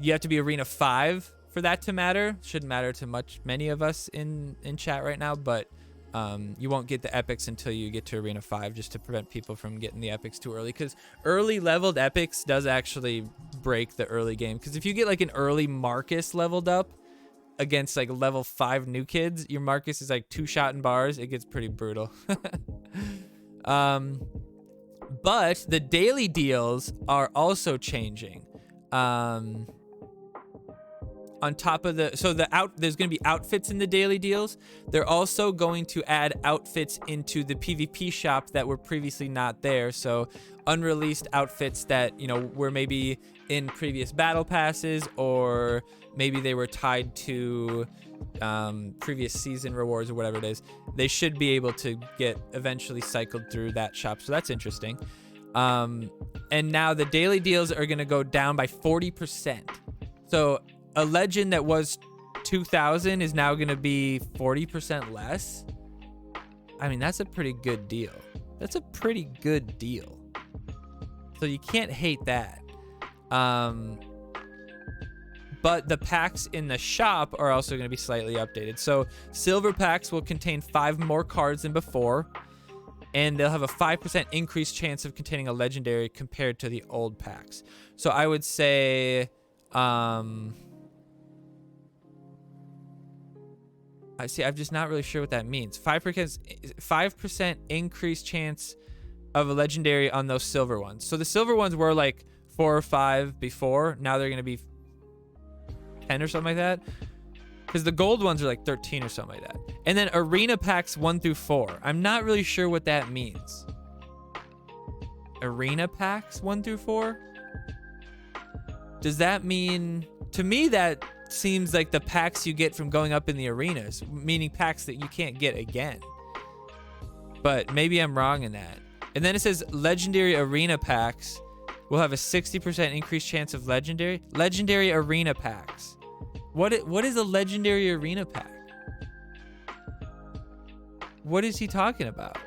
You have to be Arena 5 for that to matter. Shouldn't matter to many of us in chat right now, but you won't get the epics until you get to Arena 5, just to prevent people from getting the epics too early, because early leveled epics does actually break the early game. Because if you get like an early Marcus leveled up against like level 5 new kids, your Marcus is like 2-shot in bars. It gets pretty brutal. But the daily deals are also changing. On top of there's going to be outfits in the daily deals. They're also going to add outfits into the PvP shop that were previously not there. So unreleased outfits that, you know, were maybe in previous battle passes, or maybe they were tied to previous season rewards or whatever it is. They should be able to get eventually cycled through that shop. So that's interesting. And now the daily deals are going to go down by 40%. So a legend that was 2,000 is now going to be 40% less. I mean, that's a pretty good deal. That's a pretty good deal. So you can't hate that. But the packs in the shop are also going to be slightly updated. So silver packs will contain 5 more cards than before, and they'll have a 5% increased chance of containing a legendary compared to the old packs. So I would say, I'm just not really sure what that means. 5% increased chance of a legendary on those silver ones. So the silver ones were like 4 or 5 before. Now they're going to be 10 or something like that. Because the gold ones are like 13 or something like that. And then arena packs 1 through 4. I'm not really sure what that means. Arena packs 1 through 4? Does that mean... To me, that seems like the packs you get from going up in the arenas, meaning packs that you can't get again. But maybe I'm wrong in that. And then it says legendary arena packs will have a 60% increased chance of legendary arena packs. What is a legendary arena pack? What is he talking about?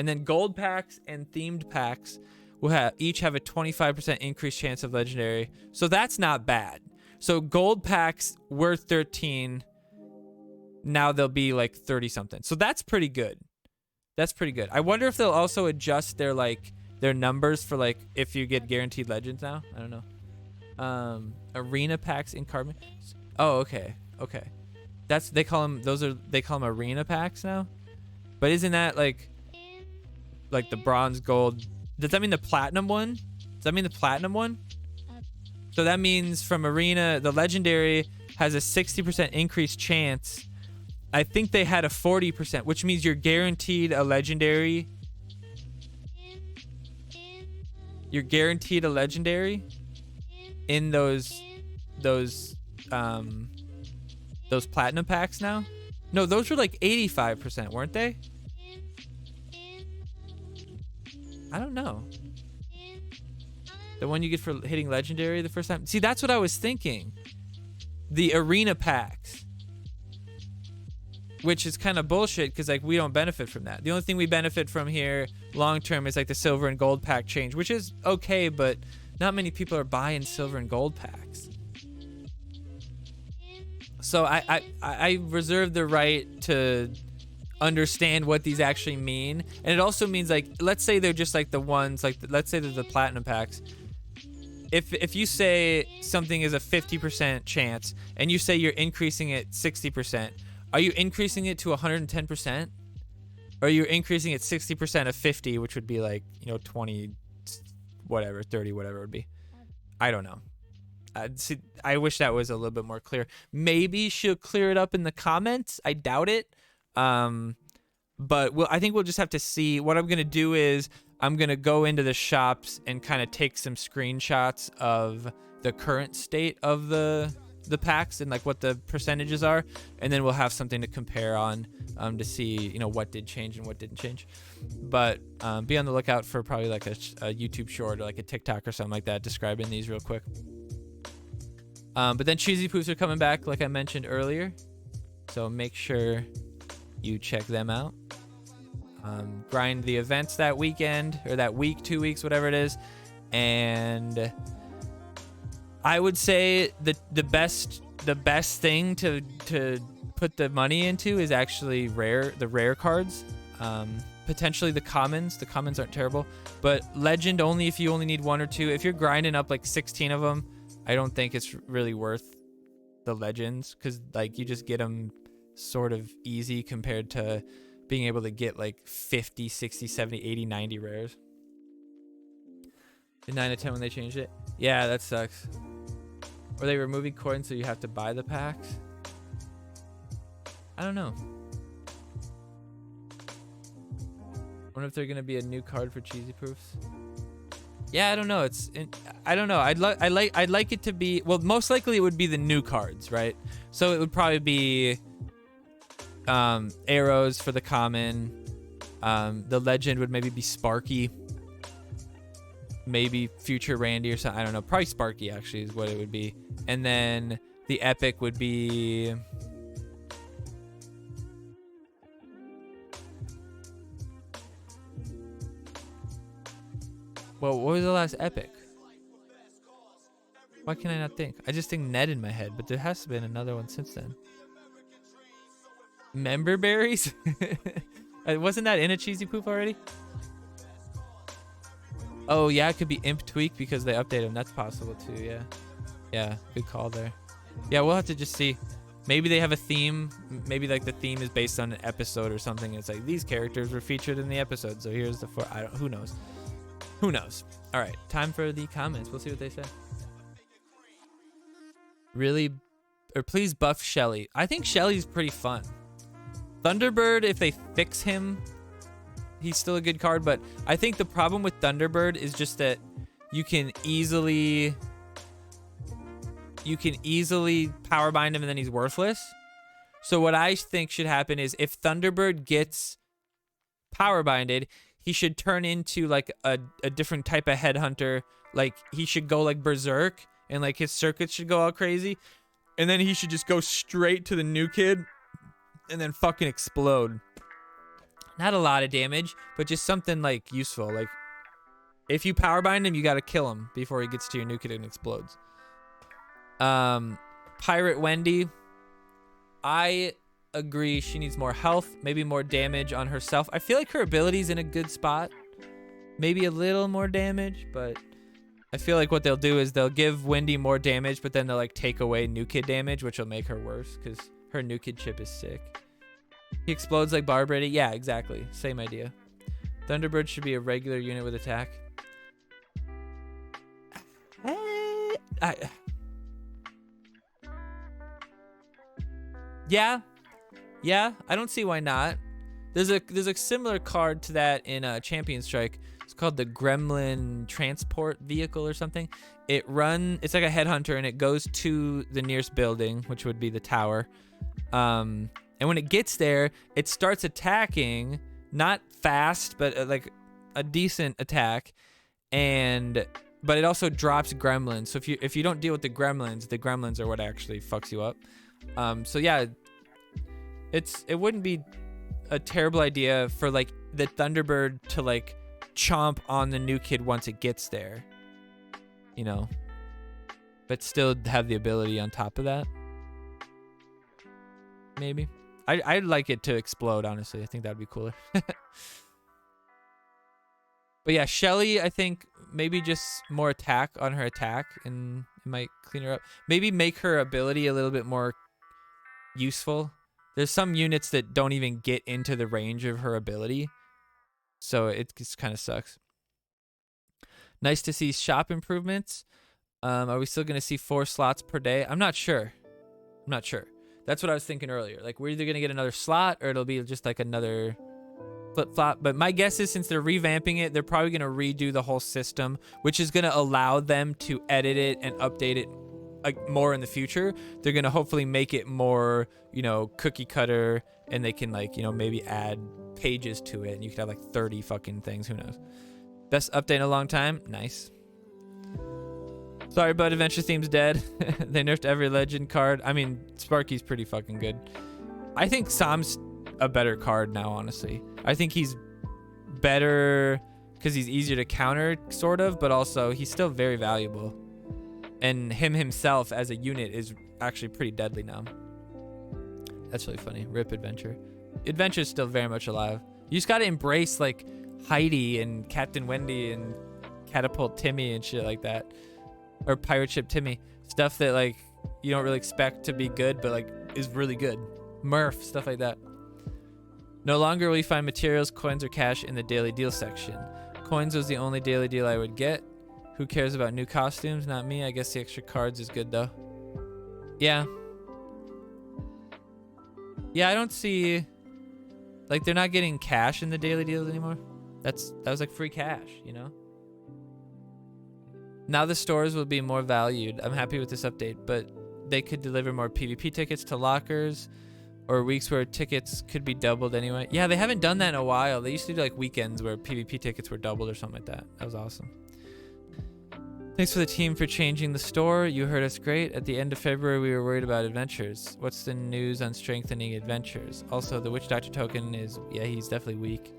And then gold packs and themed packs will each have a 25% increased chance of legendary. So that's not bad. So gold packs were 13. Now they'll be like 30 something. So that's pretty good. That's pretty good. I wonder if they'll also adjust their their numbers for like if you get guaranteed legends now. I don't know. Arena packs in carbon. Oh, okay. Okay. They call them arena packs now. But isn't that like the bronze, gold? Does that mean the platinum one? Does that mean the platinum one? So that means from arena, the legendary has a 60% increased chance. I think they had a 40%, which means you're guaranteed a legendary. You're guaranteed a legendary in those platinum packs now. No, those were like 85%, weren't they? I don't know. The one you get for hitting legendary the first time. See, that's what I was thinking. The arena packs. Which is kind of bullshit because like we don't benefit from that. The only thing we benefit from here long term is like the silver and gold pack change, which is okay, but not many people are buying silver and gold packs. So I reserve the right to understand what these actually mean. And it also means like, let's say they're just like the ones, like let's say they're the platinum packs. If you say something is a 50% chance and you say you're increasing it 60%, are you increasing it to 110%? Or are you increasing it 60% of 50, which would be like, 20, whatever, 30, whatever it would be. I don't know. I wish that was a little bit more clear. Maybe she'll clear it up in the comments. I doubt it. But I think we'll just have to see. What I'm going to do is I'm going to go into the shops and kind of take some screenshots of the current state of the packs and like what the percentages are, and then we'll have something to compare on to see what did change and what didn't change. But be on the lookout for probably like a YouTube short or like a TikTok or something like that describing these real quick. But then cheesy poofs are coming back like I mentioned earlier, so make sure you check them out. Grind the events that weekend or that week, 2 weeks, whatever it is, and I would say the best thing to put the money into is actually the rare cards. Potentially the commons. The commons aren't terrible, but legend only if you only need 1 or 2. If you're grinding up like 16 of them, I don't think it's really worth the legends because like you just get them sort of easy compared to being able to get like 50, 60, 70, 80, 90 rares. In 9 to 10 when they changed it. Yeah, that sucks. Or they removing coins so you have to buy the packs? I don't know. Wonder if there's gonna be a new card for cheesy proofs. Yeah, I don't know. I don't know. I'd like it to be, well, most likely it would be the new cards, right? So it would probably be arrows for the common. The legend would maybe be Sparky. Maybe future Randy or something. I don't know. Probably Sparky actually is what it would be. And then the epic would be well, what was the last epic? Why can I not think? I just think Ned in my head, but there has to have been another one since then. Member berries? Wasn't that in a cheesy poop already? Oh yeah, it could be Imp Tweak because they update them. That's possible too, yeah. Yeah, good call there. Yeah, we'll have to just see. Maybe they have a theme. Maybe like the theme is based on an episode or something. It's like these characters were featured in the episode, so here's the who knows? Who knows? All right, time for the comments. We'll see what they say. Really, or please buff Shelly. I think Shelly's pretty fun. Thunderbird, if they fix him, he's still a good card, but I think the problem with Thunderbird is just that you can easily power bind him and then he's worthless. So what I think should happen is if Thunderbird gets power binded, he should turn into like a different type of headhunter. Like he should go like berserk and like his circuits should go all crazy. And then he should just go straight to the new kid and then fucking explode. Not a lot of damage, but just something like useful. Like if you power bind him, you gotta kill him before he gets to your nuke and explodes. Pirate Wendy, I agree she needs more health, maybe more damage on herself. I feel like her ability's in a good spot. Maybe a little more damage, but I feel like what they'll do is they'll give Wendy more damage, but then they'll like take away New Kid damage, which will make her worse because her New Kid chip is sick. He explodes like Barbara. Yeah, exactly. Same idea. Thunderbird should be a regular unit with attack. Yeah, I don't see why not. There's a similar card to that in Champion Strike. It's called the Gremlin Transport Vehicle or something. It's like a headhunter, and it goes to the nearest building, which would be the tower. And when it gets there, it starts attacking, not fast, but like a decent attack, but it also drops gremlins. So if you don't deal with the gremlins are what actually fucks you up. So yeah, it wouldn't be a terrible idea for like the Thunderbird to like chomp on the new kid once it gets there, you know, but still have the ability on top of that. Maybe I'd like it to explode, honestly. I think that'd be cooler. But yeah, Shelly, I think maybe just more attack on her attack, and it might clean her up. Maybe make her ability a little bit more useful. There's some units that don't even get into the range of her ability, so it just kind of sucks. Nice to see shop improvements. Are we still gonna see 4 slots per day? I'm not sure. That's what I was thinking earlier. Like, we're either gonna get another slot or it'll be just like another flip-flop. But my guess is, since they're revamping it, they're probably gonna redo the whole system, which is gonna allow them to edit it and update it like more in the future. They're gonna hopefully make it more, you know, cookie cutter, and they can, like, you know, maybe add pages to it, and you could have like 30 fucking things. Who knows? Best update in a long time. Nice. Sorry, but Adventure Theme's dead. They nerfed every legend card. I mean, Sparky's pretty fucking good. I think Sam's a better card now, honestly. I think he's better because he's easier to counter, sort of, but also he's still very valuable. And him himself as a unit is actually pretty deadly now. That's really funny. Rip Adventure. Adventure's still very much alive. You just gotta embrace like Heidi and Captain Wendy and Catapult Timmy and shit like that. Or Pirate Ship Timmy. Stuff that like you don't really expect to be good, but like is really good. Murph, stuff like that. No longer will you find materials, coins, or cash in the daily deal section. Coins was the only daily deal I would get. Who cares about new costumes? Not me. I guess the extra cards is good though. Yeah. Yeah, I don't see, like, they're not getting cash in the daily deals anymore. That was like free cash, you know? Now the stores will be more valued. I'm happy with this update, but they could deliver more PvP tickets to lockers, or weeks where tickets could be doubled anyway. Yeah, they haven't done that in a while. They used to do like weekends where PvP tickets were doubled or something like that. That was awesome. Thanks for the team for changing the store. You heard us great. At the end of February, we were worried about adventures. What's the news on strengthening adventures? Also, the Witch Doctor token is, yeah, he's definitely weak.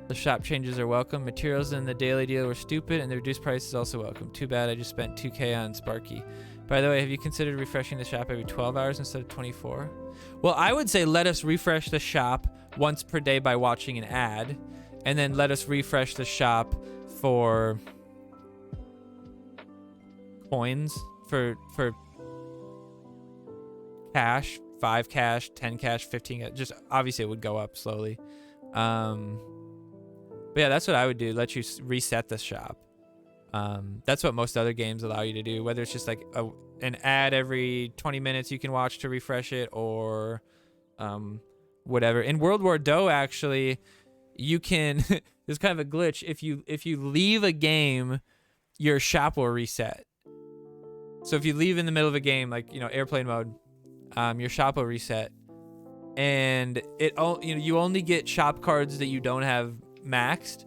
The shop changes are welcome. Materials in the daily deal were stupid, and the reduced price is also welcome. Too bad I just spent 2K on Sparky. By the way, have you considered refreshing the shop every 12 hours instead of 24? Well, I would say let us refresh the shop once per day by watching an ad, and then let us refresh the shop for coins, for cash, 5 cash, 10 cash, 15 cash. Just obviously it would go up slowly. But yeah, that's what I would do. Let you reset the shop. That's what most other games allow you to do, whether it's just like an ad every 20 minutes you can watch to refresh it, or whatever. In World War Doe, actually, you can there's kind of a glitch. If you leave a game, your shop will reset. So if you leave in the middle of a game, like, you know, airplane mode, your shop will reset, and you only get shop cards that you don't have maxed,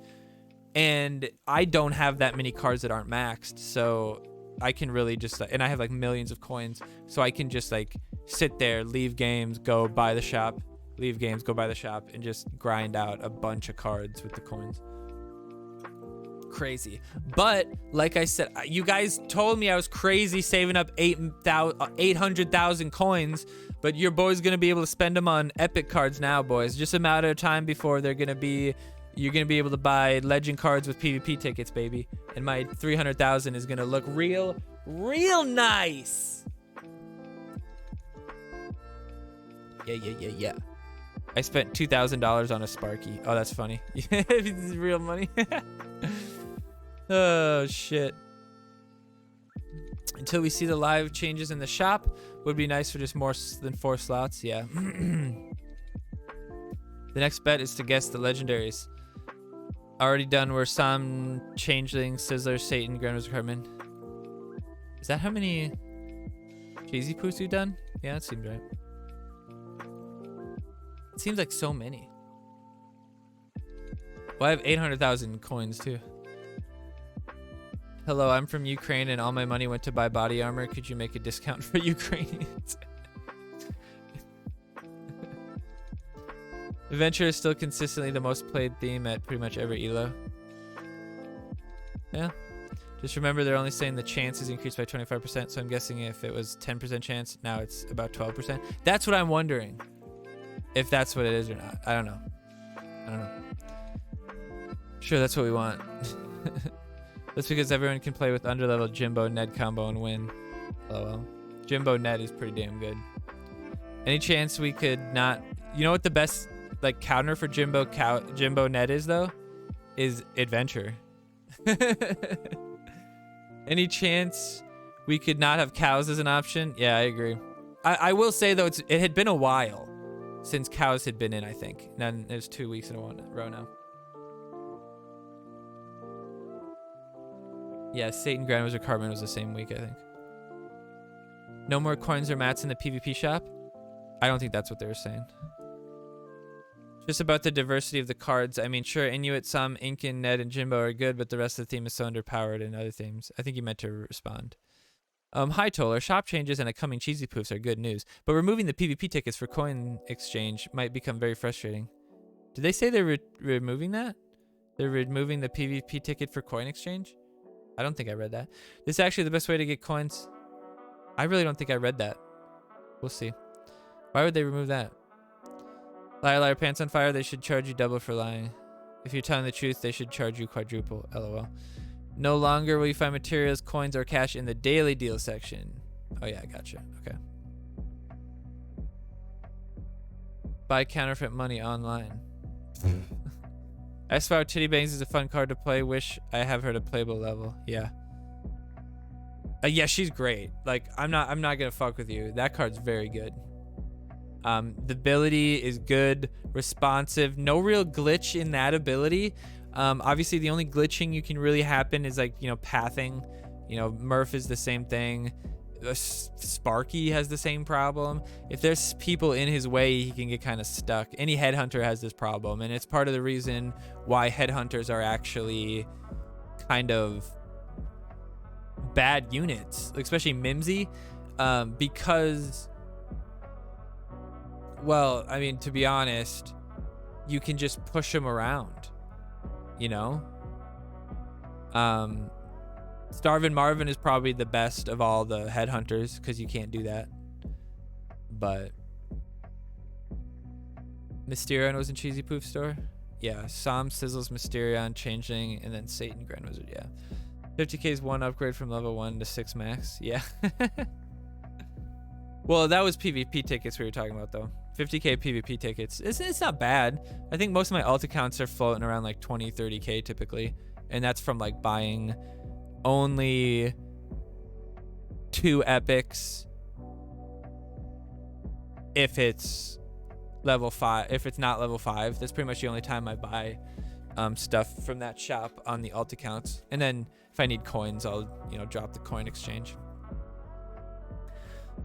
and I don't have that many cards that aren't maxed, so I can really just, and I have like millions of coins, so I can just like sit there, leave games, go buy the shop, leave games, go by the shop, and just grind out a bunch of cards with the coins. Crazy. But like I said, you guys told me I was crazy saving up 800,000 coins, but your boy's gonna be able to spend them on epic cards now, boys. Just a matter of time before you're gonna be able to buy legend cards with PvP tickets, baby. And my 300,000 is gonna look real nice. Yeah. I spent $2,000 on a Sparky. Oh, that's funny. This is real money. Oh, shit. Until we see the live changes in the shop, would be nice for just more than 4 slots. Yeah. The next bet is to guess the legendaries. Already done were some Changeling, Sizzler, Satan, Grandma's Carmen. Is that how many Cheesy Poos you've done? Yeah, that seems right. It seems like so many. Well, I have 800,000 coins too. Hello, I'm from Ukraine and all my money went to buy body armor. Could you make a discount for Ukrainians? Adventure is still consistently the most played theme at pretty much every elo. Yeah. Just remember they're only saying the chance is increased by 25%, so I'm guessing if it was 10% chance, now it's about 12%. That's what I'm wondering. If that's what it is or not. I don't know. Sure, that's what we want. That's because everyone can play with underleveled Jimbo Ned combo and win. LOL. Jimbo Ned is pretty damn good. Any chance we could not... You know what the best like counter for Jimbo Ned is though? Is adventure. Any chance we could not have cows as an option? Yeah, I agree. I will say though, it had been a while since cows had been in, I think. And then there's 2 weeks in a row now. Yeah, Satan, Grandmaster Carmen was the same week, I think. No more coins or mats in the PvP shop? I don't think that's what they were saying. Just about the diversity of the cards. I mean, sure, Inuit, Sam, Incan, Ned, and Jimbo are good, but the rest of the theme is so underpowered and other themes. I think you meant to respond. Hi, Toller. Shop changes and a coming Cheesy Poofs are good news, but removing the PvP tickets for coin exchange might become very frustrating. Did they say they're removing that? They're removing the PvP ticket for coin exchange? I don't think I read that. This is actually the best way to get coins. I really don't think I read that. We'll see. Why would they remove that? Liar, liar, pants on fire. They should charge you double for lying. If you're telling the truth, they should charge you quadruple. LOL. No longer will you find materials, coins, or cash in the daily deal section. Oh yeah, gotcha. Okay. Buy counterfeit money online. I swear Titty Bangs is a fun card to play. Wish I have her at a playable level. Yeah. Yeah, she's great. Like, I'm not gonna fuck with you. That card's very good. The ability is good, responsive. No real glitch in that ability. Obviously, the only glitching you can really happen is like, you know, pathing. You know, Murph is the same thing. Sparky has the same problem. If there's people in his way, he can get kind of stuck. Any headhunter has this problem, and it's part of the reason why headhunters are actually kind of bad units, especially Mimsy, because, well, I mean, to be honest, you can just push him around, you know? Starvin' Marvin is probably the best of all the headhunters because you can't do that. But Mysterion was in Cheesy Poof store? Yeah, Sam, Sizzles, Mysterion, Changeling, and then Satan, Grand Wizard, yeah. 50k is one upgrade from level 1 to 6 max, yeah. Well, that was PvP tickets we were talking about though. 50k PvP tickets, it's not bad. I think most of my alt accounts are floating around like 20, 30k typically. And that's from like buying only 2 epics if it's level 5. If it's not level 5, that's pretty much the only time I buy stuff from that shop on the alt accounts. And then if I need coins, I'll, you know, drop the coin exchange.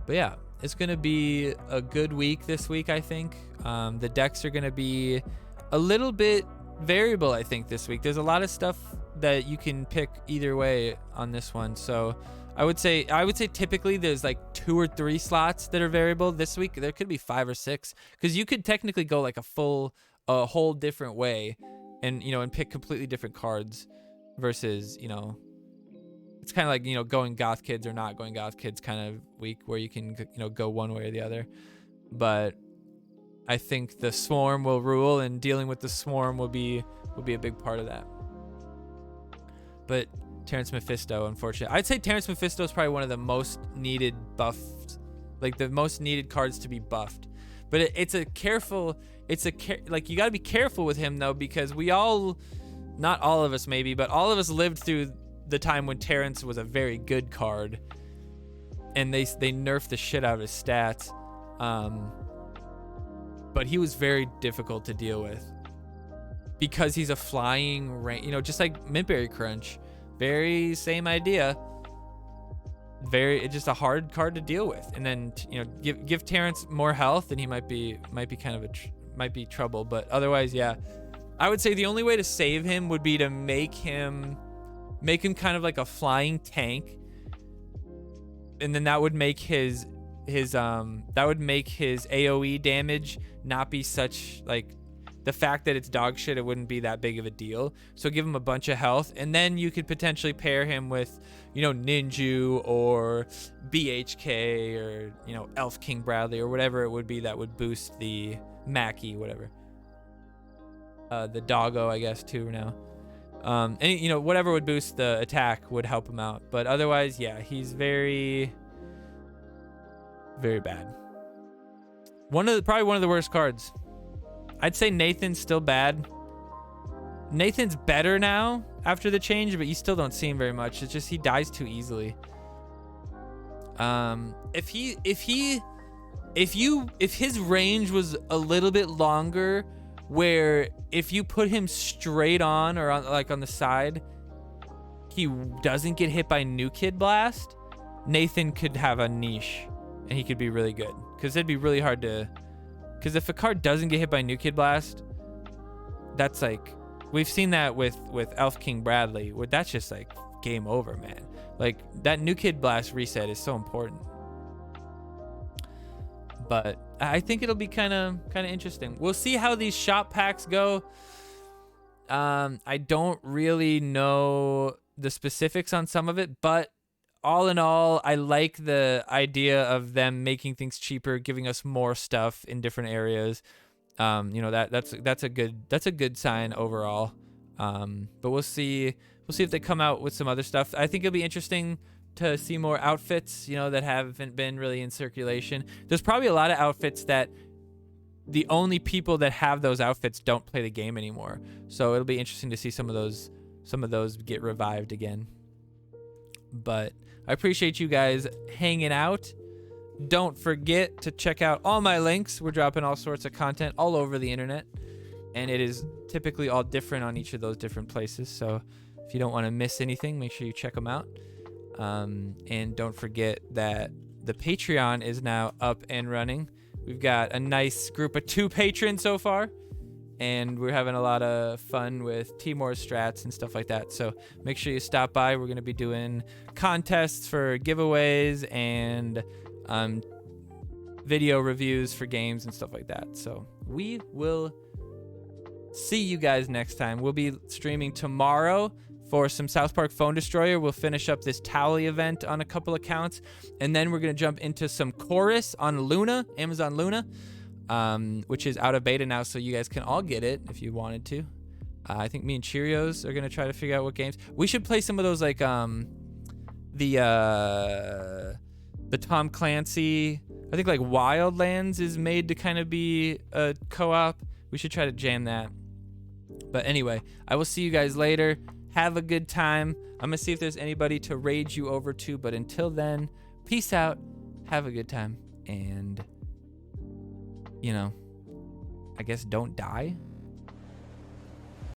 But yeah, it's gonna be a good week this week, I think. The decks are gonna be a little bit variable, I think, this week. There's a lot of stuff that you can pick either way on this one, so I would say typically there's like 2 or 3 slots that are variable. This week there could be 5 or 6, because you could technically go like a whole different way, and and pick completely different cards, versus it's kind of like going goth kids or not going goth kids kind of week, where you can go one way or the other. But I think the swarm will rule, and dealing with the swarm will be a big part of that. But Terrence Mephisto, unfortunately. I'd say Terrence Mephisto is probably one of the most needed buffed, like the most needed cards to be buffed. But like you got to be careful with him though, because we all, not all of us maybe, but all of us lived through the time when Terrence was a very good card, and they nerfed the shit out of his stats. But he was very difficult to deal with because he's a flying just like Mintberry Crunch. Very same idea. It's just a hard card to deal with. And then give Terrence more health, and he might be kind of might be trouble. But otherwise, yeah, I would say the only way to save him would be to make him kind of like a flying tank, and then that would make his AoE damage not be such, like, the fact that it's dog shit, it wouldn't be that big of a deal. So give him a bunch of health, and then you could potentially pair him with, Ninju or BHK or, Elf King Bradley or whatever it would be that would boost the Mackie, whatever. The Doggo, I guess, too now. And, whatever would boost the attack would help him out. But otherwise, yeah, he's very, very bad. Probably one of the worst cards. I'd say Nathan's still bad. Nathan's better now after the change, but you still don't see him very much. It's just he dies too easily. If his range was a little bit longer, where if you put him straight on or on the side, he doesn't get hit by New Kid Blast, Nathan could have a niche and he could be really good, because it'd be really hard to. Because if a card doesn't get hit by New Kid Blast, that's like, we've seen that with Elf King Bradley, where that's just like game over, man. Like, that New Kid Blast reset is so important. But I think it'll be kind of interesting. We'll see how these shop packs go. I don't really know the specifics on some of it, but all in all, I like the idea of them making things cheaper, giving us more stuff in different areas. That's a good sign overall. But we'll see if they come out with some other stuff. I think it'll be interesting to see more outfits, that haven't been really in circulation. There's probably a lot of outfits that the only people that have those outfits don't play the game anymore. So it'll be interesting to see some of those get revived again. But I appreciate you guys hanging out. Don't forget to check out all my links. We're dropping all sorts of content all over the internet, and it is typically all different on each of those different places. So if you don't want to miss anything, make sure you check them out. And don't forget that the Patreon is now up and running. We've got a nice group of 2 patrons so far, and we're having a lot of fun with Timor strats and stuff like that. So make sure you stop by. We're going to be doing contests for giveaways and video reviews for games and stuff like that. So we will see you guys next time. We'll be streaming tomorrow for some South Park Phone Destroyer. We'll finish up this Tally event on a couple accounts, and then we're going to jump into some Chorus on Luna, Amazon Luna. Which is out of beta now, so you guys can all get it if you wanted to. I think me and Cheerios are gonna try to figure out what games. We should play some of those, like the Tom Clancy. I think like Wildlands is made to kind of be a co-op. We should try to jam that. But anyway, I will see you guys later. Have a good time. I'm gonna see if there's anybody to rage you over to, but until then, peace out. Have a good time, and I guess don't die.